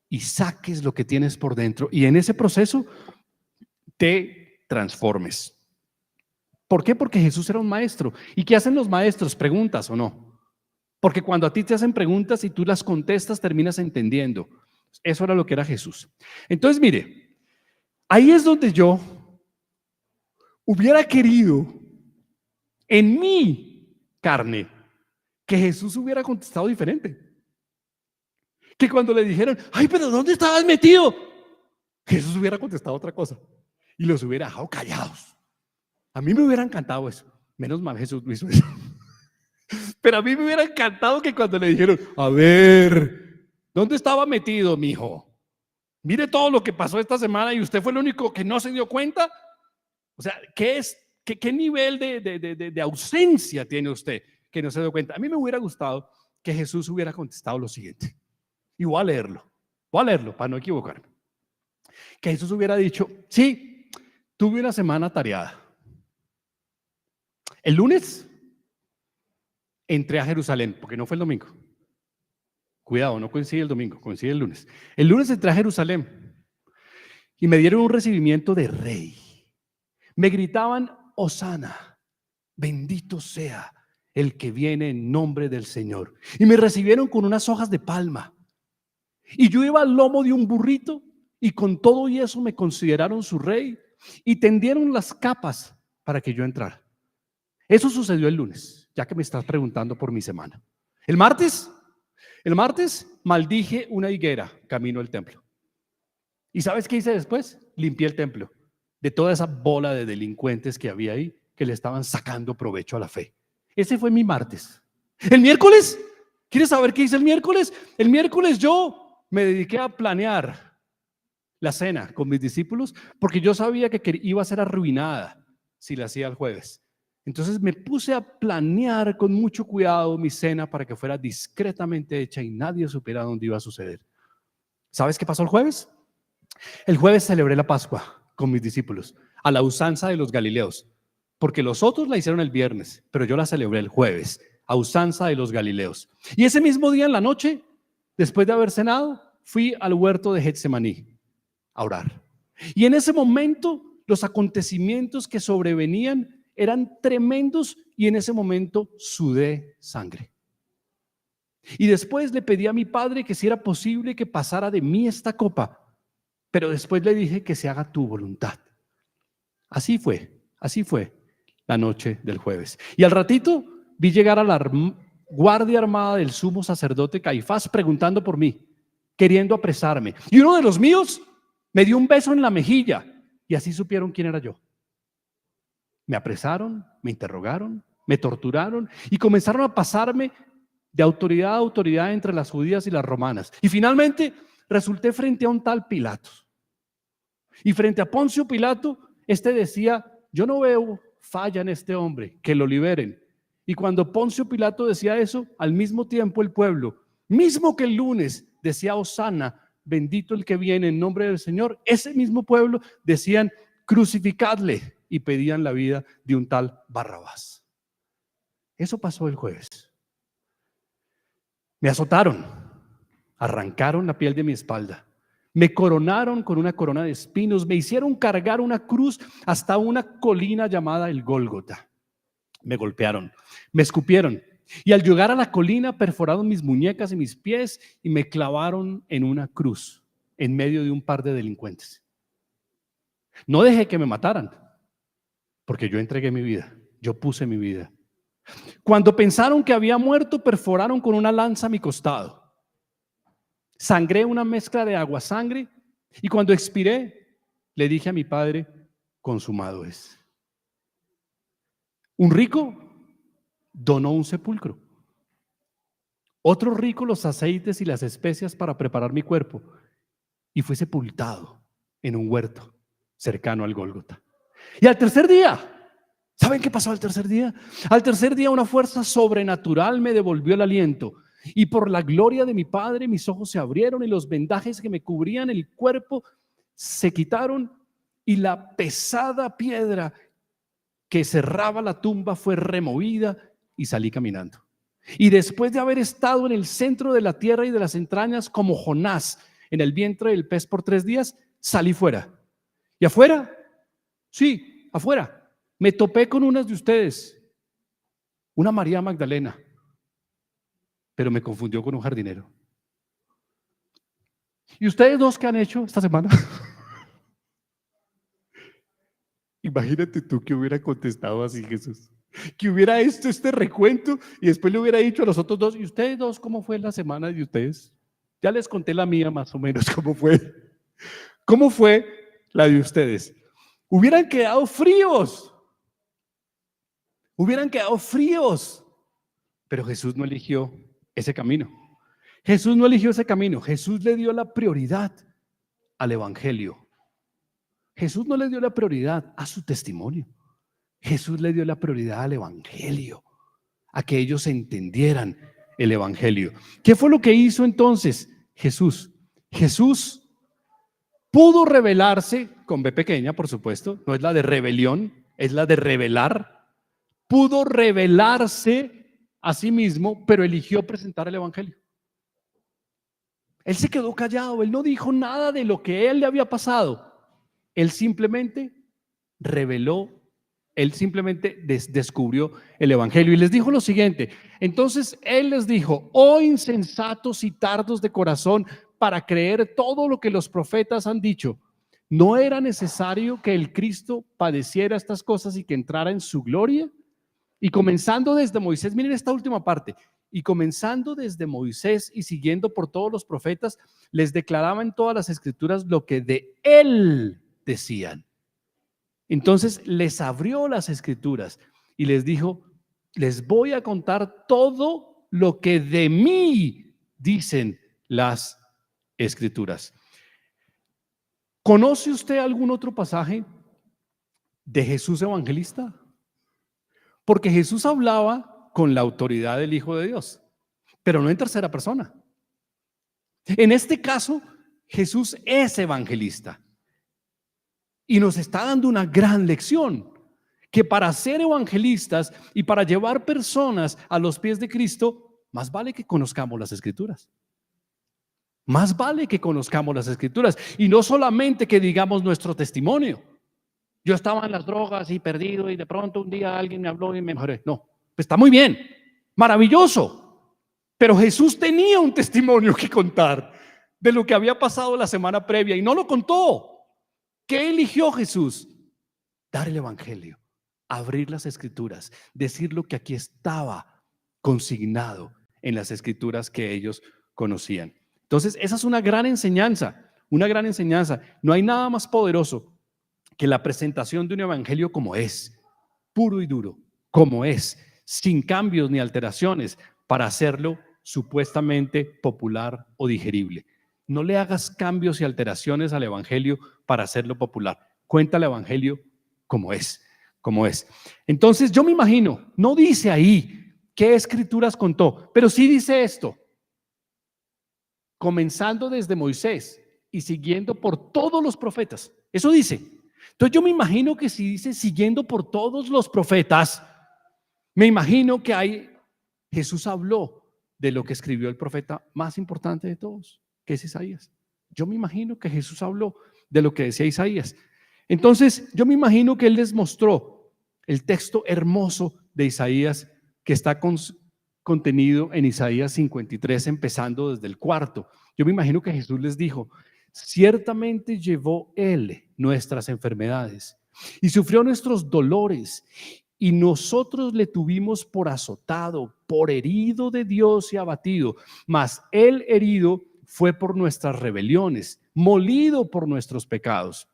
y saques lo que tienes por dentro y en ese proceso te transformes. ¿Por qué? Porque Jesús era un maestro. ¿Y qué hacen los maestros? ¿Preguntas o no? Porque cuando a ti te hacen preguntas y tú las contestas, terminas entendiendo. Eso era lo que era Jesús. Entonces, mire, ahí es donde yo hubiera querido en mi carne que Jesús hubiera contestado diferente. Que cuando le dijeron: ay, pero ¿dónde estabas metido? Jesús hubiera contestado otra cosa y los hubiera dejado callados. A mí me hubiera encantado eso. Menos mal Jesús no hizo eso. Pero a mí me hubiera encantado que cuando le dijeron: a ver, ¿dónde estaba metido, mijo? Mire todo lo que pasó esta semana y usted fue el único que no se dio cuenta. O sea, ¿qué nivel de ausencia tiene usted que no se dio cuenta? A mí me hubiera gustado que Jesús hubiera contestado lo siguiente. Y voy a leerlo para no equivocarme. Que Jesús hubiera dicho: sí, tuve una semana tareada. El lunes entré a Jerusalén, porque no fue el domingo. Cuidado, no coincide el domingo, coincide el lunes. El lunes entré a Jerusalén y me dieron un recibimiento de rey. Me gritaban: Hosana, bendito sea el que viene en nombre del Señor. Y me recibieron con unas hojas de palma. Y yo iba al lomo de un burrito y con todo y eso me consideraron su rey y tendieron las capas para que yo entrara. Eso sucedió el lunes, ya que me estás preguntando por mi semana. El martes maldije una higuera camino al templo. ¿Y sabes qué hice después? Limpié el templo de toda esa bola de delincuentes que había ahí, que le estaban sacando provecho a la fe. Ese fue mi martes. El miércoles, ¿quieres saber qué hice el miércoles? El miércoles yo me dediqué a planear la cena con mis discípulos porque yo sabía que iba a ser arruinada si la hacía el jueves. Entonces me puse a planear con mucho cuidado mi cena para que fuera discretamente hecha y nadie supiera dónde iba a suceder. ¿Sabes qué pasó el jueves? El jueves celebré la Pascua con mis discípulos a la usanza de los galileos, porque los otros la hicieron el viernes, pero yo la celebré el jueves a usanza de los galileos. Y ese mismo día en la noche, después de haber cenado, fui al huerto de Getsemaní a orar. Y en ese momento los acontecimientos que sobrevenían eran tremendos y en ese momento sudé sangre. Y después le pedí a mi padre que si era posible que pasara de mí esta copa, pero después le dije: que se haga tu voluntad. Así fue la noche del jueves. Y al ratito vi llegar a la guardia armada del sumo sacerdote Caifás preguntando por mí, queriendo apresarme. Y uno de los míos me dio un beso en la mejilla y así supieron quién era yo. Me apresaron, me interrogaron, me torturaron y comenzaron a pasarme de autoridad a autoridad entre las judías y las romanas. Y finalmente resulté frente a un tal Pilatos. Y frente a Poncio Pilato, este decía, yo no veo falla en este hombre, que lo liberen. Y cuando Poncio Pilato decía eso, al mismo tiempo el pueblo, mismo que el lunes decía Hosana, bendito el que viene en nombre del Señor, ese mismo pueblo decían, crucificadle, y pedían la vida de un tal Barrabás. Eso pasó el jueves. Me azotaron, arrancaron la piel de mi espalda, me coronaron con una corona de espinos, me hicieron cargar una cruz hasta una colina llamada el Gólgota. Me golpearon, me escupieron y al llegar a la colina perforaron mis muñecas y mis pies y me clavaron en una cruz en medio de un par de delincuentes. No dejé que me mataran, porque yo entregué mi vida, yo puse mi vida. Cuando pensaron que había muerto, perforaron con una lanza mi costado. Sangré una mezcla de agua, sangre, y cuando expiré, le dije a mi padre, consumado es. Un rico donó un sepulcro. Otro rico los aceites y las especias para preparar mi cuerpo, y fue sepultado en un huerto cercano al Gólgota. Y al tercer día, ¿saben qué pasó al tercer día? Al tercer día una fuerza sobrenatural me devolvió el aliento. Y por la gloria de mi Padre, mis ojos se abrieron y los vendajes que me cubrían el cuerpo se quitaron y la pesada piedra que cerraba la tumba fue removida y salí caminando. Y después de haber estado en el centro de la tierra y de las entrañas como Jonás en el vientre del pez por 3 días, salí fuera. ¿Y afuera? Sí, afuera. Me topé con unas de ustedes, una María Magdalena, pero me confundió con un jardinero. ¿Y ustedes dos qué han hecho esta semana? Imagínate tú que hubiera contestado así, Jesús. Que hubiera hecho este recuento y después le hubiera dicho a los otros dos, ¿y ustedes dos cómo fue la semana de ustedes? Ya les conté la mía más o menos, cómo fue. ¿Cómo fue la de ustedes? Hubieran quedado fríos. Hubieran quedado fríos. Pero Jesús no eligió ese camino. Jesús no eligió ese camino. Jesús le dio la prioridad al evangelio. Jesús no le dio la prioridad a su testimonio. Jesús le dio la prioridad al evangelio, a que ellos entendieran el evangelio. ¿Qué fue lo que hizo entonces Jesús? Jesús pudo revelarse, con B pequeña, por supuesto, no es la de rebelión, es la de revelar. Pudo revelarse a sí mismo, pero eligió presentar el evangelio. Él se quedó callado, él no dijo nada de lo que él le había pasado. Él simplemente reveló, él simplemente descubrió el evangelio y les dijo lo siguiente. Entonces él les dijo: oh insensatos y tardos de corazón para creer todo lo que los profetas han dicho. ¿No era necesario que el Cristo padeciera estas cosas y que entrara en su gloria? Y comenzando desde Moisés, miren esta última parte, y comenzando desde Moisés y siguiendo por todos los profetas, les declaraba en todas las escrituras lo que de él decían. Entonces les abrió las escrituras y les dijo: les voy a contar todo lo que de mí dicen las escrituras. ¿Conoce usted algún otro pasaje de Jesús evangelista? Porque Jesús hablaba con la autoridad del Hijo de Dios, pero no en tercera persona. En este caso, Jesús es evangelista y nos está dando una gran lección, que para ser evangelistas y para llevar personas a los pies de Cristo, más vale que conozcamos las escrituras. Más vale que conozcamos las escrituras y no solamente que digamos nuestro testimonio. Yo estaba en las drogas y perdido y de pronto un día alguien me habló y me mejoré. No, pues está muy bien, maravilloso. Pero Jesús tenía un testimonio que contar de lo que había pasado la semana previa y no lo contó. ¿Qué eligió Jesús? Dar el evangelio, abrir las escrituras, decir lo que aquí estaba consignado en las escrituras que ellos conocían. Entonces, esa es una gran enseñanza, una gran enseñanza. No hay nada más poderoso que la presentación de un evangelio como es, puro y duro, como es, sin cambios ni alteraciones, para hacerlo supuestamente popular o digerible. No le hagas cambios y alteraciones al evangelio para hacerlo popular. Cuenta el evangelio como es, como es. Entonces yo me imagino, no dice ahí qué escrituras contó, pero sí dice esto, comenzando desde Moisés y siguiendo por todos los profetas. Eso dice. Entonces yo me imagino que si dice siguiendo por todos los profetas, me imagino que ahí Jesús habló de lo que escribió el profeta más importante de todos, que es Isaías. Yo me imagino que Jesús habló de lo que decía Isaías. Entonces yo me imagino que Él les mostró el texto hermoso de Isaías que está contenido en Isaías 53, empezando desde el cuarto. Yo me imagino que Jesús les dijo, ciertamente llevó Él nuestras enfermedades y sufrió nuestros dolores, y nosotros le tuvimos por azotado, por herido de Dios y abatido, mas Él herido fue por nuestras rebeliones, molido por nuestros pecados.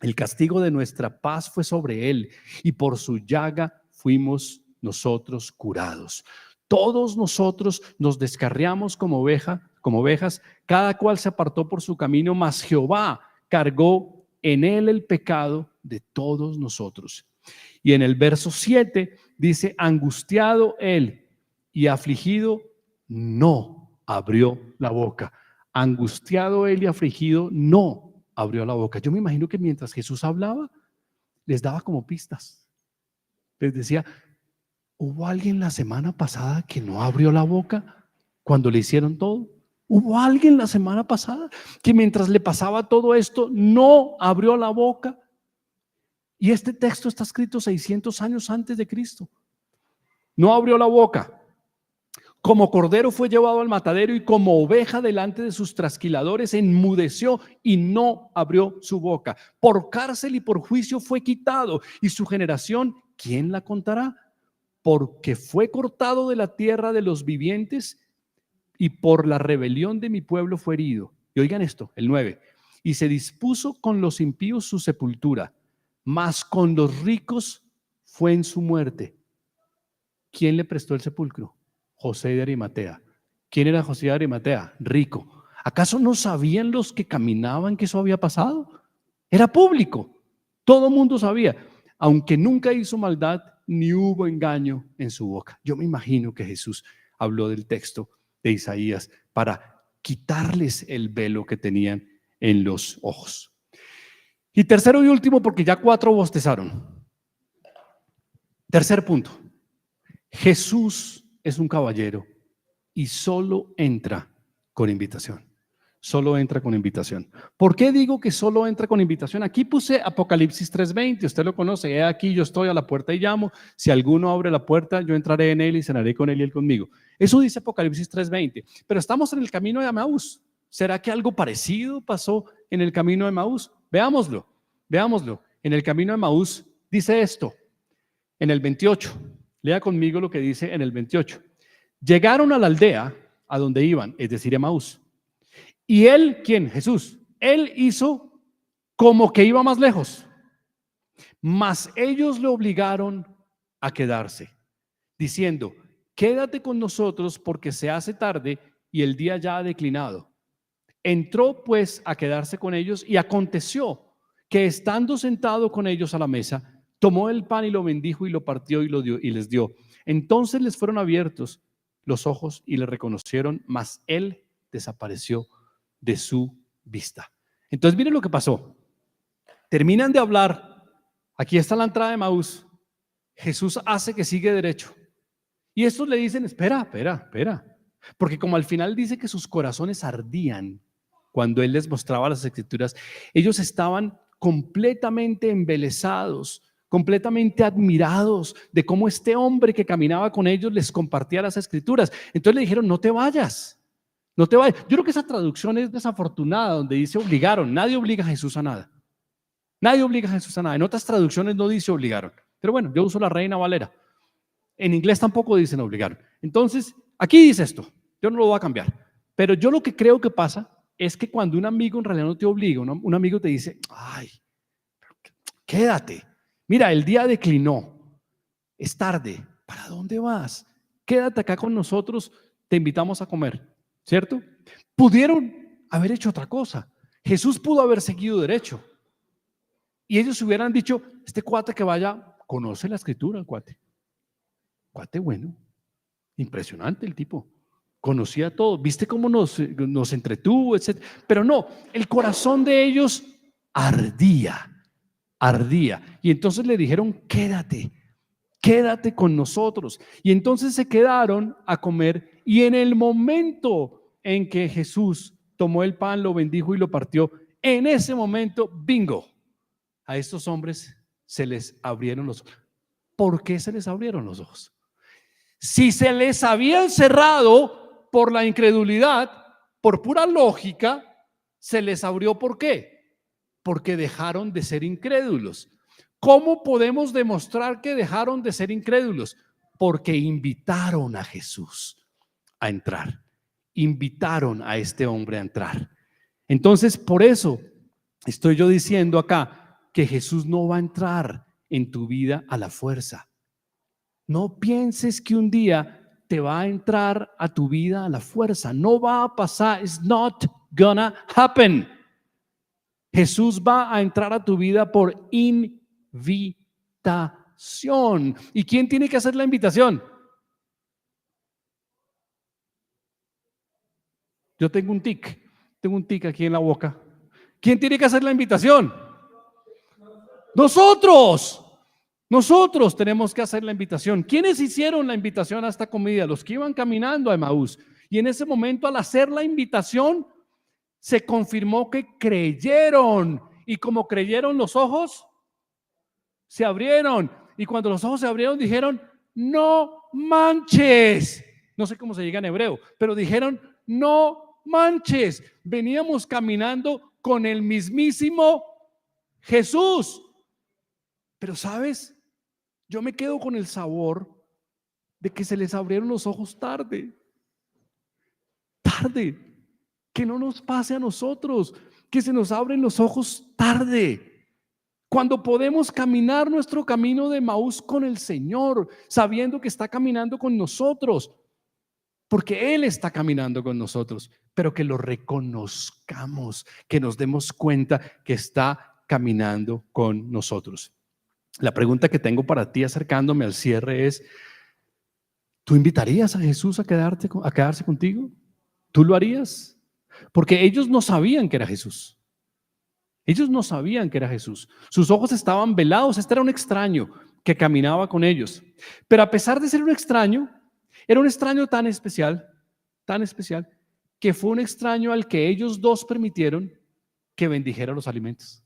El castigo de nuestra paz fue sobre Él, y por su llaga fuimos nosotros curados. Todos nosotros nos descarriamos como ovejas, cada cual se apartó por su camino, mas Jehová cargó en Él el pecado de todos nosotros. Y en el verso 7 dice, angustiado Él y afligido, no abrió la boca. Angustiado Él y afligido, no abrió la boca. Yo me imagino que mientras Jesús hablaba, les daba como pistas. Les decía, ¿hubo alguien la semana pasada que no abrió la boca cuando le hicieron todo? ¿Hubo alguien la semana pasada que mientras le pasaba todo esto no abrió la boca? Y este texto está escrito 600 años antes de Cristo. No abrió la boca. Como cordero fue llevado al matadero y como oveja delante de sus trasquiladores enmudeció y no abrió su boca. Por cárcel y por juicio fue quitado, y su generación, ¿quién la contará? Porque fue cortado de la tierra de los vivientes y por la rebelión de mi pueblo fue herido. Y oigan esto, el 9. Y se dispuso con los impíos su sepultura, mas con los ricos fue en su muerte. ¿Quién le prestó el sepulcro? José de Arimatea. ¿Quién era José de Arimatea? Rico. ¿Acaso no sabían los que caminaban que eso había pasado? Era público. Todo el mundo sabía. Aunque nunca hizo maldad, ni hubo engaño en su boca. Yo me imagino que Jesús habló del texto de Isaías para quitarles el velo que tenían en los ojos. Y tercero y último, porque ya 4 bostezaron. Tercer punto. Jesús es un caballero y solo entra con invitación. Solo entra con invitación. ¿Por qué digo que solo entra con invitación? Aquí puse Apocalipsis 3:20, usted lo conoce. He aquí, yo estoy a la puerta y llamo. Si alguno abre la puerta, yo entraré en él y cenaré con él y él conmigo. Eso dice Apocalipsis 3:20. Pero estamos en el camino de Emaús. ¿Será que algo parecido pasó en el camino de Emaús? Veámoslo, veámoslo. En el camino de Emaús dice esto, en el 28. Lea conmigo lo que dice en el 28. Llegaron a la aldea a donde iban, es decir, Emaús. Y él, ¿quién? Jesús. Él hizo como que iba más lejos, mas ellos le obligaron a quedarse, diciendo, quédate con nosotros porque se hace tarde y el día ya ha declinado. Entró pues a quedarse con ellos y aconteció que estando sentado con ellos a la mesa, tomó el pan y lo bendijo y lo partió y lo dio y les dio. Entonces les fueron abiertos los ojos y le reconocieron, mas él desapareció de su vista. Entonces miren lo que pasó. Terminan de hablar. Aquí está la entrada de Emaús. Jesús hace que sigue derecho. Y estos le dicen, espera. Porque como al final dice que sus corazones ardían cuando él les mostraba las escrituras, ellos estaban completamente embelesados, completamente admirados de cómo este hombre que caminaba con ellos les compartía las escrituras. Entonces le dijeron, no te vayas. No te vayas. Yo creo que esa traducción es desafortunada, donde dice obligaron. Nadie obliga a Jesús a nada. Nadie obliga a Jesús a nada. En otras traducciones no dice obligaron. Pero bueno, yo uso la Reina Valera. En inglés tampoco dicen obligaron. Entonces, aquí dice esto. Yo no lo voy a cambiar. Pero yo lo que creo que pasa es que cuando un amigo en realidad no te obliga, un amigo te dice, ay, quédate. Mira, el día declinó. Es tarde. ¿Para dónde vas? Quédate acá con nosotros. Te invitamos a comer. ¿Cierto? Pudieron haber hecho otra cosa. Jesús pudo haber seguido derecho. Y ellos hubieran dicho, este cuate que vaya, conoce la escritura, el cuate. Cuate bueno, impresionante el tipo. Conocía todo, viste cómo nos entretuvo, etc. Pero no, el corazón de ellos ardía. Y entonces le dijeron, quédate con nosotros. Y entonces se quedaron a comer. Y en el momento en que Jesús tomó el pan, lo bendijo y lo partió, en ese momento, bingo, a estos hombres se les abrieron los ojos. ¿Por qué se les abrieron los ojos? Si se les habían cerrado por la incredulidad, por pura lógica, se les abrió. ¿Por qué? Porque dejaron de ser incrédulos. ¿Cómo podemos demostrar que dejaron de ser incrédulos? Porque invitaron a Jesús a entrar. Invitaron a este hombre a entrar. Entonces, por eso estoy yo diciendo acá que Jesús no va a entrar en tu vida a la fuerza. No pienses que un día te va a entrar a tu vida a la fuerza. No va a pasar. It's not gonna happen. Jesús va a entrar a tu vida por invitación. ¿Y quién tiene que hacer la invitación? Yo tengo un tic aquí en la boca. ¿Quién tiene que hacer la invitación? Nosotros tenemos que hacer la invitación. ¿Quiénes hicieron la invitación a esta comida? Los que iban caminando a Emaús. Y en ese momento, al hacer la invitación, se confirmó que creyeron. Y como creyeron, los ojos se abrieron. Y cuando los ojos se abrieron, dijeron, no manches. No sé cómo se diga en hebreo, pero dijeron, no manches. Veníamos caminando con el mismísimo Jesús. Pero ¿sabes? Yo me quedo con el sabor de que se les abrieron los ojos tarde. Que no nos pase a nosotros, que se nos abren los ojos tarde. Cuando podemos caminar nuestro camino de Emaús con el Señor, sabiendo que está caminando con nosotros, porque Él está caminando con nosotros, pero que lo reconozcamos, que nos demos cuenta que está caminando con nosotros. La pregunta que tengo para ti acercándome al cierre es, ¿tú invitarías a Jesús a quedarse contigo? ¿Tú lo harías? Porque ellos no sabían que era Jesús. Sus ojos estaban velados. Este era un extraño que caminaba con ellos. Pero a pesar de ser un extraño, era un extraño tan especial, que fue un extraño al que ellos dos permitieron que bendijera los alimentos.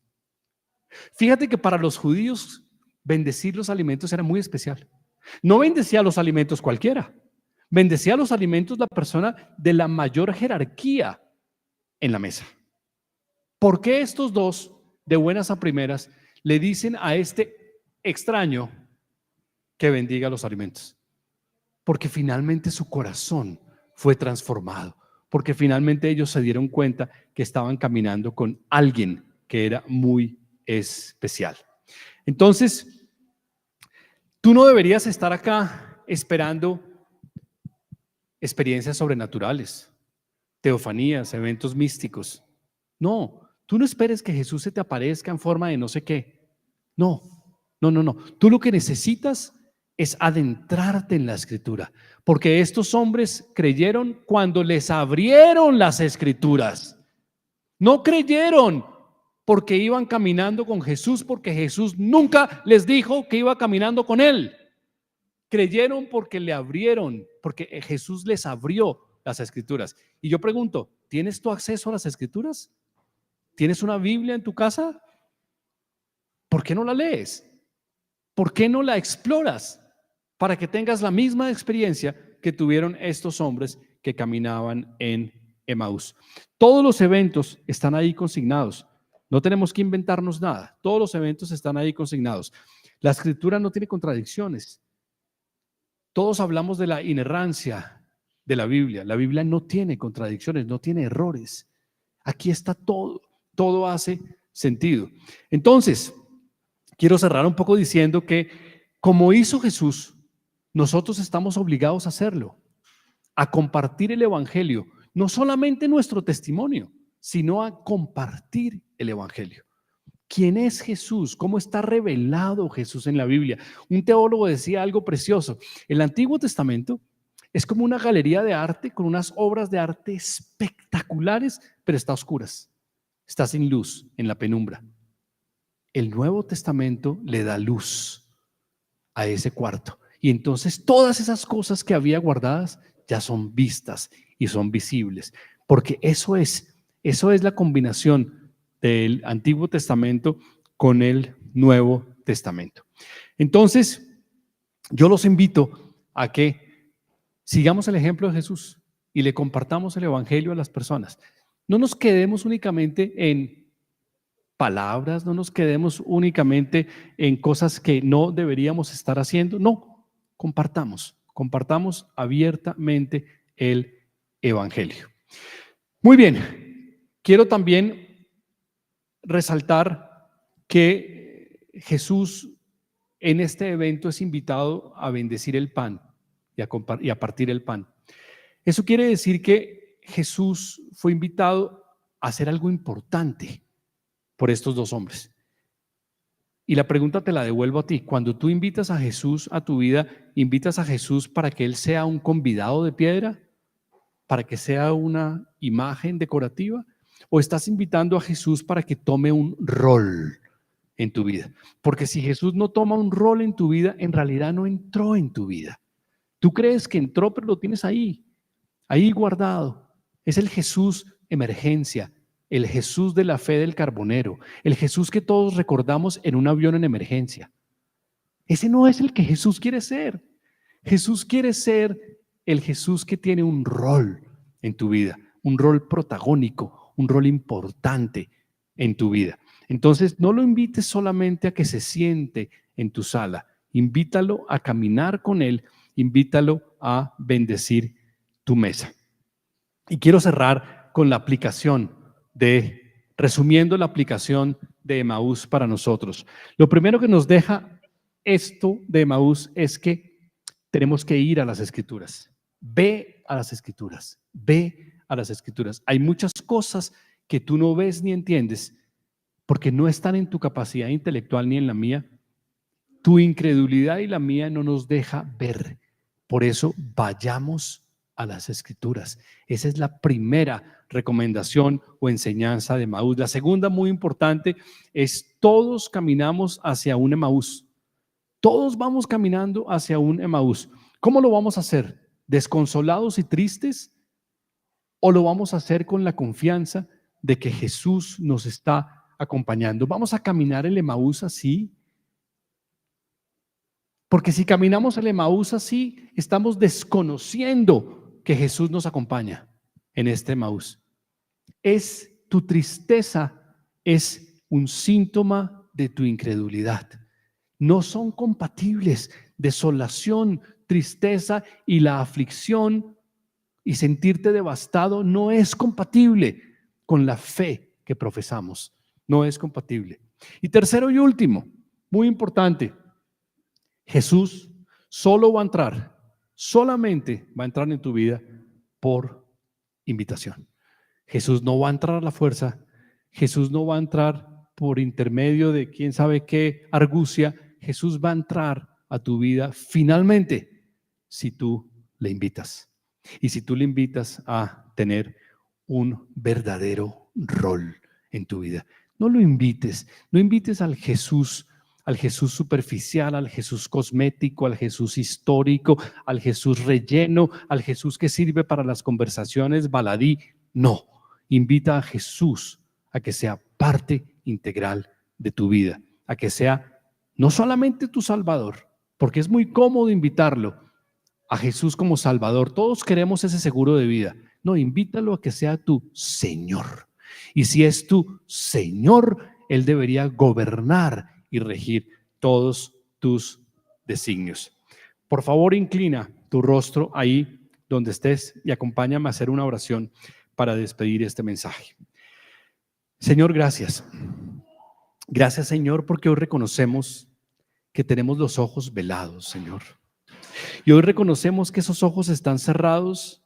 Fíjate que para los judíos bendecir los alimentos era muy especial. No bendecía los alimentos cualquiera. Bendecía los alimentos la persona de la mayor jerarquía en la mesa. ¿Por qué estos dos, de buenas a primeras, le dicen a este extraño que bendiga los alimentos? Porque finalmente su corazón fue transformado. Porque finalmente ellos se dieron cuenta que estaban caminando con alguien que era muy especial. Entonces, tú no deberías estar acá esperando experiencias sobrenaturales, teofanías, eventos místicos. No, tú no esperes que Jesús se te aparezca en forma de no sé qué. No. Tú lo que necesitas es adentrarte en la Escritura, porque estos hombres creyeron cuando les abrieron las Escrituras. No creyeron porque iban caminando con Jesús, porque Jesús nunca les dijo que iba caminando con él. Creyeron porque le abrieron, porque Jesús les abrió las Escrituras. Y yo pregunto, ¿tienes tu acceso a las Escrituras? ¿Tienes una Biblia en tu casa? ¿Por qué no la lees? ¿Por qué no la exploras? Para que tengas la misma experiencia que tuvieron estos hombres que caminaban en Emaús. Todos los eventos están ahí consignados. No tenemos que inventarnos nada. Todos los eventos están ahí consignados. La Escritura no tiene contradicciones. Todos hablamos de la inerrancia de la Biblia. La Biblia no tiene contradicciones, no tiene errores. Aquí está todo hace sentido. Entonces, quiero cerrar un poco diciendo que como hizo Jesús, nosotros estamos obligados a hacerlo, a compartir el Evangelio, no solamente nuestro testimonio, sino a compartir el Evangelio. ¿Quién es Jesús? ¿Cómo está revelado Jesús en la Biblia? Un teólogo decía algo precioso. El Antiguo Testamento es como una galería de arte con unas obras de arte espectaculares, pero está a oscuras, está sin luz, en la penumbra. El Nuevo Testamento le da luz a ese cuarto. Y entonces todas esas cosas que había guardadas ya son vistas y son visibles. Porque eso es la combinación del Antiguo Testamento con el Nuevo Testamento. Entonces, yo los invito a que sigamos el ejemplo de Jesús y le compartamos el Evangelio a las personas. No nos quedemos únicamente en palabras, no nos quedemos únicamente en cosas que no deberíamos estar haciendo. No, compartamos abiertamente el Evangelio. Muy bien, quiero también resaltar que Jesús en este evento es invitado a bendecir el pan y a partir el pan. Eso quiere decir que Jesús fue invitado a hacer algo importante por estos dos hombres. Y la pregunta te la devuelvo a ti. Cuando tú invitas a Jesús a tu vida, ¿invitas a Jesús para que Él sea un convidado de piedra? ¿Para que sea una imagen decorativa? ¿O estás invitando a Jesús para que tome un rol en tu vida? Porque si Jesús no toma un rol en tu vida, en realidad no entró en tu vida. Tú crees que entró, pero lo tienes ahí guardado. Es el Jesús emergencia, el Jesús de la fe del carbonero, el Jesús que todos recordamos en un avión en emergencia. Ese no es el que Jesús quiere ser. Jesús quiere ser el Jesús que tiene un rol en tu vida, un rol protagónico, un rol importante en tu vida. Entonces, no lo invites solamente a que se siente en tu sala, invítalo a caminar con Él, invítalo a bendecir tu mesa. Y quiero cerrar con la aplicación resumiendo la aplicación de Emaús para nosotros. Lo primero que nos deja esto de Emaús es que tenemos que ir a las Escrituras. Ve a las Escrituras, ve a las Escrituras. Hay muchas cosas que tú no ves ni entiendes porque no están en tu capacidad intelectual ni en la mía. Tu incredulidad y la mía no nos deja ver. Por eso vayamos a las Escrituras. Esa es la primera recomendación o enseñanza de Emaús. La segunda, muy importante, es todos caminamos hacia un Emaús. Todos vamos caminando hacia un Emaús. ¿Cómo lo vamos a hacer? ¿Desconsolados y tristes? ¿O lo vamos a hacer con la confianza de que Jesús nos está acompañando? ¿Vamos a caminar el Emaús así? Porque si caminamos el Emaús así, estamos desconociendo que Jesús nos acompaña en este Emaús. Tu tristeza es un síntoma de tu incredulidad. No son compatibles. Desolación, tristeza y la aflicción y sentirte devastado no es compatible con la fe que profesamos. No es compatible. Y tercero y último, muy importante, Jesús solo va a entrar, solamente va a entrar en tu vida por invitación. Jesús no va a entrar a la fuerza, Jesús no va a entrar por intermedio de quién sabe qué argucia. Jesús va a entrar a tu vida finalmente si tú le invitas. Y si tú le invitas a tener un verdadero rol en tu vida. No lo invites, no invites al Jesús superficial, al Jesús cosmético, al Jesús histórico, al Jesús relleno, al Jesús que sirve para las conversaciones baladí. No, invita a Jesús a que sea parte integral de tu vida, a que sea no solamente tu Salvador, porque es muy cómodo invitarlo a Jesús como Salvador. Todos queremos ese seguro de vida. No, invítalo a que sea tu Señor. Y si es tu Señor, Él debería gobernar y regir todos tus designios. Por favor, inclina tu rostro ahí donde estés y acompáñame a hacer una oración para despedir este mensaje. Señor, gracias. Gracias, Señor, porque hoy reconocemos que tenemos los ojos velados, Señor. Y hoy reconocemos que esos ojos están cerrados,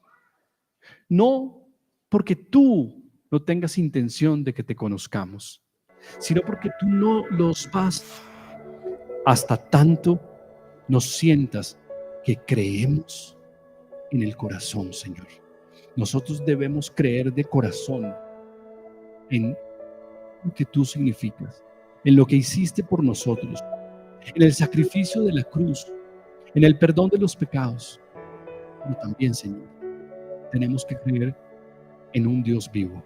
no porque tú no tengas intención de que te conozcamos, sino porque tú no los vas hasta tanto nos sientas que creemos en el corazón, Señor. Nosotros debemos creer de corazón en lo que tú significas, en lo que hiciste por nosotros, en el sacrificio de la cruz, en el perdón de los pecados. Pero también, Señor, tenemos que creer en un Dios vivo,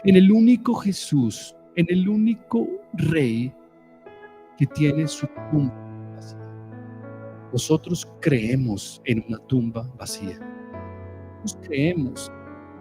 en el único Jesús, en el único Rey que tiene su tumba vacía. Nosotros creemos en una tumba vacía. Nosotros creemos